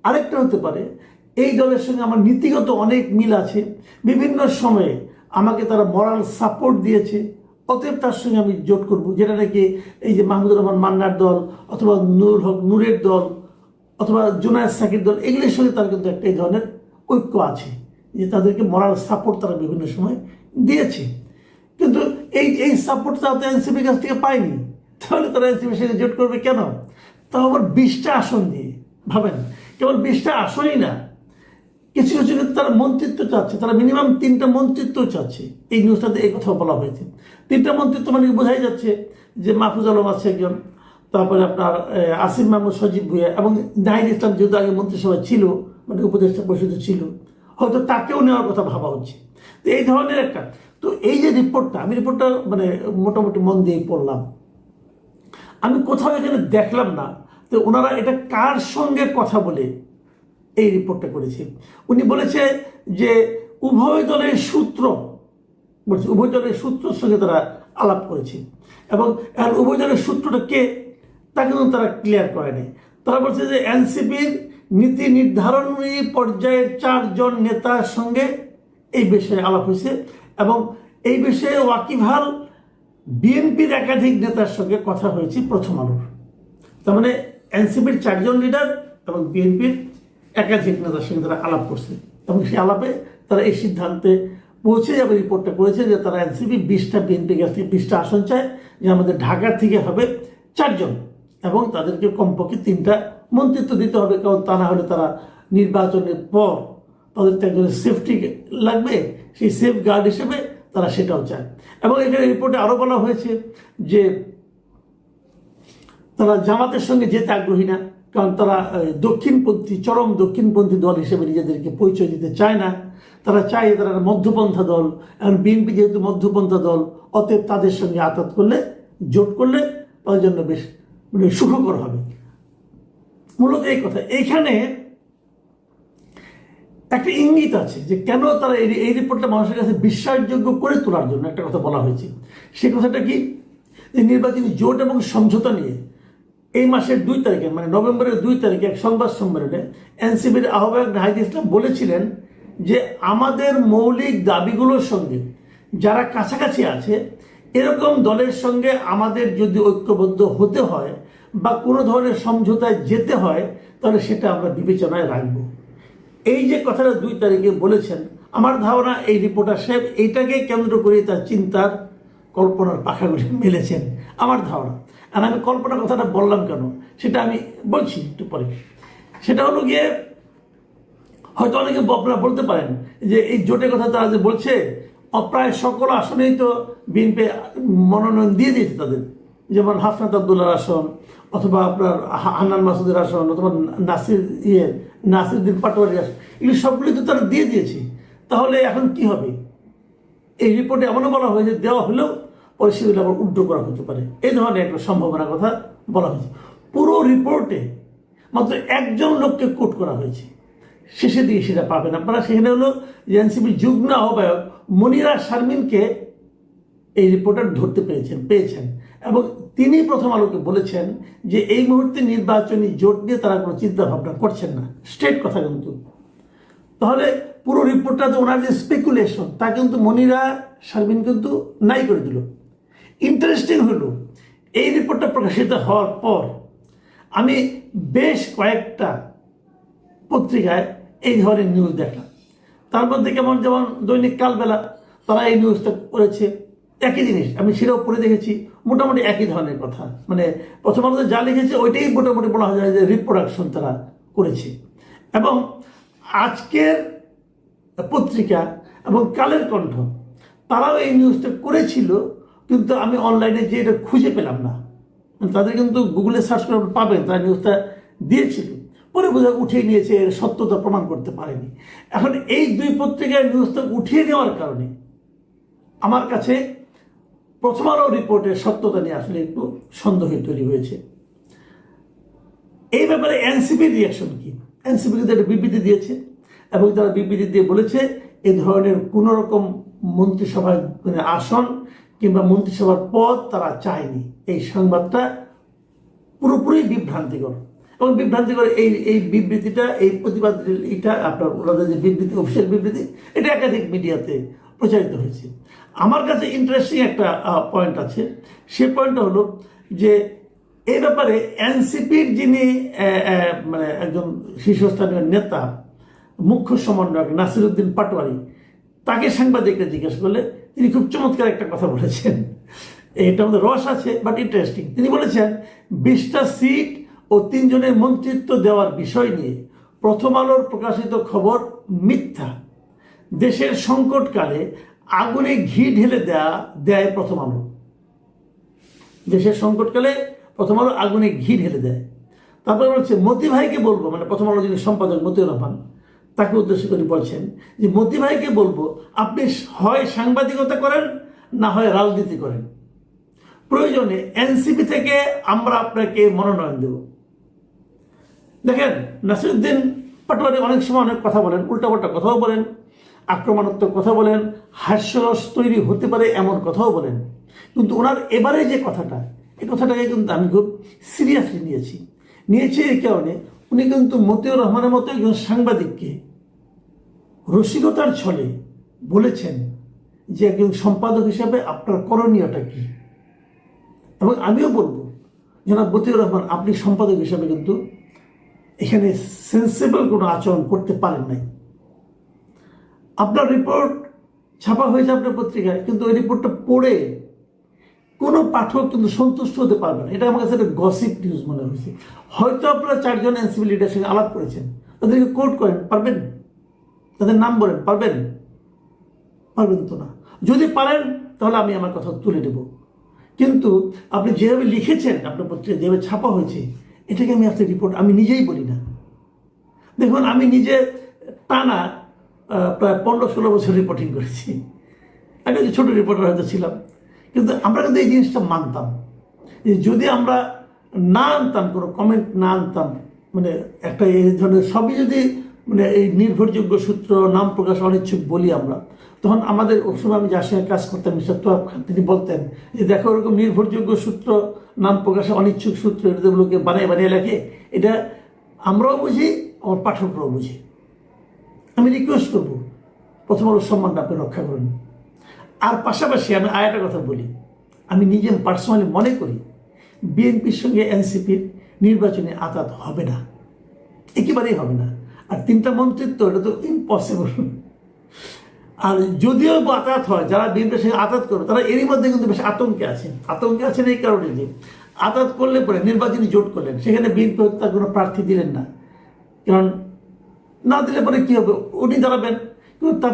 আরেকটা হতে পারে, এই দলের সঙ্গে আমার নীতিগত অনেক মিল আছে, বিভিন্ন সময়ে আমাকে তারা মরাল সাপোর্ট দিয়েছে, অতএব তার সঙ্গে আমি জোট করব। যেটা নাকি এই যে মাহমুদুর রহমান মান্নার দল, অথবা নুরুল হক নূরের দল, অথবা জুনায়েদ সাকির দল, এগুলির সঙ্গে তার কিন্তু একটা এই ধরনের ঐক্য আছে, যে তাদেরকে মরাল সাপোর্ট তারা বিভিন্ন সময় দিয়েছে। কিন্তু এই সাপোর্ট তারা তো এনসিপির কাছ থেকে পায়নি, তাহলে তারা এনসিপির সঙ্গে জোট করবে কেন? তাও আবার 20টা আসন দিয়ে। ভাবেন, কেবল 20টা আসনই না, কিছু কিছু কিন্তু তারা মন্ত্রিত্ব চাচ্ছে, তারা মিনিমাম 3টা মন্ত্রিত্ব চাচ্ছে। এই নিউজটাতে এই কথা বলা হয়েছে। 3টা মন্ত্রিত্ব মানে বোঝাই যাচ্ছে যে মাহফুজ আলম আছে একজন, তারপরে আপনার আসিফ মাহমুদ, সজীব ভুঁইয়া, এবং নাহিদ ইসলাম যেহেতু আগে মন্ত্রিসভায় ছিল, মানে উপদেষ্টা পরিষদে ছিল, হয়তো তাকেও নেওয়ার কথা ভাবা হচ্ছে। তো এই ধরনের একটা, তো এই যে রিপোর্টটা, আমি রিপোর্টটা মানে মোটামুটি মন দিয়ে পড়লাম, আমি কোথাও এখানে দেখলাম না তো ওনারা এটা কার সঙ্গে কথা বলে এই রিপোর্টটা করেছে। উনি বলেছে যে উভয় দলের সূত্র, বলছে উভয় দলের সূত্রের সঙ্গে তারা আলাপ করেছে, এবং উভয় দলের সূত্রটা কে তা কিন্তু তারা ক্লিয়ার করেনি। তারা বলছে যে এনসিপির নীতি নির্ধারণী পর্যায়ের 4 জন নেতার সঙ্গে এই বিষয়ে আলাপ হয়েছে, এবং এই বিষয়ে ওয়াকিবহাল বিএনপির একাধিক নেতার সঙ্গে কথা হয়েছে প্রথম আলোর। তার মানে এনসিপির 4 জন লিডার এবং বিএনপির একাধিক নেতার সঙ্গে তারা আলাপ করছে, এবং সেই আলাপে তারা এই সিদ্ধান্তে পৌঁছে যাবে, রিপোর্টটা করেছে যে তারা এনসিপি 20টা, বিএনপির কাছ থেকে 20টা আসন চায়, যে আমাদের ঢাকার থেকে হবে 4 জন, এবং তাদেরকে কমপক্ষে 3টা মন্ত্রিত্ব দিতে হবে, কারণ তা না হলে তারা নির্বাচনের পর তাদের তো একজনের সেফটি লাগবে, সেই সেফ গার্ড হিসেবে তারা সেটাও চায়। এবং এখানে রিপোর্টে আরও বলা হয়েছে যে তারা জামাতের সঙ্গে যেতে আগ্রহী না, কারণ তারা দক্ষিণপন্থী, চরম দক্ষিণপন্থী দল হিসেবে নিজেদেরকে পরিচয় দিতে চায় না। তারা চায় তারা মধ্যপন্থা দল, এবং বিএনপি যেহেতু মধ্যপন্থা দল, অতএব তাদের সঙ্গে আতাত করলে, জোট করলে তাদের জন্য বেশ মানে সুখকর হবে। মূলত এই কথা। এইখানে একটা ইঙ্গিত আছে যে কেন তারা এই রিপোর্টটা মানুষের কাছে বিশ্বাসযোগ্য করে তোলার জন্য একটা কথা বলা হয়েছে। সেই কথাটা কি, যে নির্বাচনী জোট এবং সমঝোতা নিয়ে এই মাসের 2 তারিখে মানে নভেম্বরের 2 তারিখে এক সংবাদ সম্মেলনে এনসিপির আহ্বায়ক নাহিদ ইসলাম বলেছিলেন যে আমাদের মৌলিক দাবিগুলোর সঙ্গে যারা কাছাকাছি আছে এরকম দলের সঙ্গে আমাদের যদি ঐক্যবদ্ধ হতে হয় বা কোনো ধরনের সমঝোতায় যেতে হয় তাহলে সেটা আমরা বিবেচনায় রাখবো। এই যে কথাটা 2 তারিখে বলেছেন, আমার ধারণা এই রিপোর্টার সাহেব এইটাকে কেন্দ্র করে তার চিন্তার কল্পনার পাখাগুলি মেলেছেন আমার ধারণা। আর আমি কল্পনার কথাটা বললাম কেন সেটা আমি বলছি একটু পরে। সেটা হলো গিয়ে হয়তো অনেকে আপনারা বলতে পারেন যে এই জোটের কথা তারা যে বলছে প্রায় সকল আসনেই তো বিএনপি মনোনয়ন দিয়ে দিয়েছে তাদের, যেমন হাসনাত আবদুল্লাহর আসন অথবা আপনার হান্নান মাসুদের আসন অথবা নাসিরুদ্দিন পাটোয়ারির আসন, এগুলি সবগুলি তো তারা দিয়ে দিয়েছে। তাহলে এখন কি হবে? এই রিপোর্টে এমনও বলা হয়েছে দেওয়া হলেও পরে সেগুলো আবার উল্টো করা হতে পারে, এই ধরনের একটা সম্ভাবনার কথা বলা হয়েছে। পুরো রিপোর্টে মাত্র একজন লোককে কোট করা হয়েছে, শেষে দিয়ে সেটা পাবেন আপনারা। সেখানে হলো যে এনসিপির যুগ্ম আহ্বায়ক মনিরা শারমিনকে এই রিপোর্টার ধরতে পেয়েছেন এবং তিনি প্রথম আলোকে বলেছেন যে এই মুহূর্তে নির্বাচনী জোট নিয়ে তারা কোনো চিন্তা ভাবনা করছেন না, স্ট্রেট কথা কিন্তু। তাহলে পুরো রিপোর্টটা তো ওনার যে স্পেকুলেশন তা কিন্তু মনিরা শারমিন কিন্তু নাই করে দিল। ইন্টারেস্টিং হলো এই রিপোর্টটা প্রকাশিত হওয়ার পর আমি বেশ কয়েকটা পত্রিকায় এই ধরনের নিউজ দেখলাম। তার মধ্যে যেমন দৈনিক কালবেলা তারা এই নিউজটা করেছে, একই জিনিস আমি সেটাও পড়ে দেখেছি, মোটামুটি একই ধরনের কথা। মানে প্রথম আলোতে যা লিখেছে ওইটাই মোটামুটি বলা যায় যে রিপ্রোডাকশন তারা করেছে। এবং আজকের পত্রিকা এবং কালের কণ্ঠ তারাও এই নিউজটা করেছিল, কিন্তু আমি অনলাইনে যে এটা খুঁজে পেলাম না। তাদের কিন্তু গুগলে সার্চ করে পাবেন, তারা নিউজটা দিয়েছিল, পরে বোঝা উঠিয়ে নিয়েছে, এর সত্যতা প্রমাণ করতে পারেনি। এখন এই 2 পত্রিকায় নিউজটা উঠিয়ে নেওয়ার কারণে আমার কাছে প্রথম আলো রিপোর্টের সত্যতা নিয়ে আসলে একটু সন্দেহ তৈরি হয়েছে। এই ব্যাপারে এনসিপির রিয়াকশন কি? এনসিপি কিন্তু একটা বিবৃতি দিয়েছে এবং তারা বিবৃতি দিয়ে বলেছে এ ধরনের কোনো রকম মন্ত্রিসভায় মানে আসন কিংবা মন্ত্রিসভার পদ তারা চায়নি। এই সংবাদটা পুরোপুরি বিভ্রান্তিকর এবং বিভ্রান্তিকর এই বিবৃতিটা, এই প্রতিবাদ, এটা আপনার ওনাদের যে বিবৃতি, অফিসিয়াল বিবৃতি, এটা একাধিক মিডিয়াতে প্রচারিত হয়েছে। আমার কাছে ইন্টারেস্টিং একটা পয়েন্ট আছে, সে পয়েন্টটা হলো যে এই ব্যাপারে এনসিপির যিনি মানে একজন শীর্ষস্থানীয় নেতা, মুখ্য সমন্বয়ক নাসিরুদ্দিন পাটোয়ারি, তাকে সাংবাদিকরা জিজ্ঞেস করলে তিনি খুব চমৎকার একটা কথা বলেছেন। এটা আমাদের রস আছে বাট ইন্টারেস্টিং। তিনি বলেছেন 20টা সিট ও 3 জনের মন্ত্রিত্ব দেওয়ার বিষয় নিয়ে প্রথম আলোর প্রকাশিত খবর মিথ্যা। দেশের সংকটকালে আগুনে ঘি ঢেলে দেয় প্রথম আলো। দেশের সংকটকালে প্রথম আলো আগুনে ঘি ঢেলে দেয়। তারপরে বলছে মতি ভাইকে বলবো, মানে প্রথম আলো যিনি সম্পাদক মতিউর রহমান, তাকে উদ্দেশ্য করে বলছেন যে মতি ভাইকে বলবো আপনি হয় সাংবাদিকতা করেন না হয় রাজনীতি করেন, প্রয়োজনে এনসিপি থেকে আমরা আপনাকে মনোনয়ন দেব। দেখেন, নাসিরুদ্দিন পাটোয়ারি অনেক সময় অনেক কথা বলেন, উল্টাপাল্টা কথাও বলেন, আক্রমণাত্মক কথা বলেন, হাস্যরস তৈরি হতে পারে এমন কথাও বলেন, কিন্তু ওনার এবারে যে কথাটা, এই কথাটাকে কিন্তু আমি খুব সিরিয়াসলি নিয়েছি এই কারণে উনি কিন্তু মতিউর রহমানের মতো একজন সাংবাদিককে রসিকতার ছলে বলেছেন যে একজন সম্পাদক হিসাবে আপনার করণীয়টা কি। এবং আমিও বলবো জনাব মতিউর রহমান, আপনি সম্পাদক হিসাবে কিন্তু এখানে সেন্সিবল কোনো আচরণ করতে পারেন নাই। আপনার রিপোর্ট ছাপা হয়েছে আপনার পত্রিকায়, কিন্তু ওই রিপোর্টটা পড়ে কোনো পাঠক কিন্তু সন্তুষ্ট হতে পারবে না। এটা আমার কাছে একটা গসিপ নিউজ মনে হয়েছে। হয়তো আপনারা 4 জন এনসিপি লিডার সঙ্গে আলাপ করেছেন, তাদেরকে কোট করেন, পারবেন? তাদের নাম বলেন, পারবেন তো না। যদি পারেন তাহলে আমি আমার কথা তুলে দেব, কিন্তু আপনি যেভাবে লিখেছেন আপনার পত্রিকা, যেভাবে ছাপা হয়েছে, এটাকে আমি আজকে রিপোর্ট আমি নিজেই বলি না। দেখুন, আমি নিজে টানা প্রায় 15-16 বছর রিপোর্টিং করেছি। আগে ছোট রিপোর্টার হয়তো ছিলাম, কিন্তু আমরা কিন্তু এই জিনিসটা মানতাম যে যদি আমরা না আনতাম, কোনো কমেন্ট না আনতাম, মানে একটা এই ধরনের সবই যদি মানে এই নির্ভরযোগ্য সূত্র, নাম প্রকাশ অনিচ্ছুক বলি আমরা, তখন আমাদের ওই সময় আমি যার সঙ্গে কাজ করতাম মিস্টার তোয়াব খান, তিনি বলতেন যে দেখো ওরকম নির্ভরযোগ্য সূত্র, নাম প্রকাশে অনিচ্ছুক সূত্র, এটাগুলোকে বানিয়ে বানিয়ে লেখে, এটা আমরাও বুঝি, আমার পাঠকরাও বুঝি। আমি রিকোয়েস্ট করবো প্রথম আলোর সম্মানটা আপনি রক্ষা করুন। আর পাশাপাশি আমি আরেকটা কথা বলি, আমি নিজে পার্সোনালি মনে করি বিএনপির সঙ্গে এনসিপির নির্বাচনে আঘাত হবে না, একেবারেই হবে না। আর 3টা মন্ত্রিত্ব, এটা তো ইম্পসিবল। আর যদিও আঘাত হয়, যারা বিএনপির সঙ্গে আঘাত করবে তারা এরই মধ্যে কিন্তু বেশ আতঙ্কে আছেন এই কারণে যে আঘাত করলে পরে নির্বাচনী জোট করলেন, সেখানে বিএনপি তার কোনো প্রার্থী দিলেন না, কারণ না দিলে পরে কি হবে, উনি দাঁড়াবেন, কিন্তু তাতে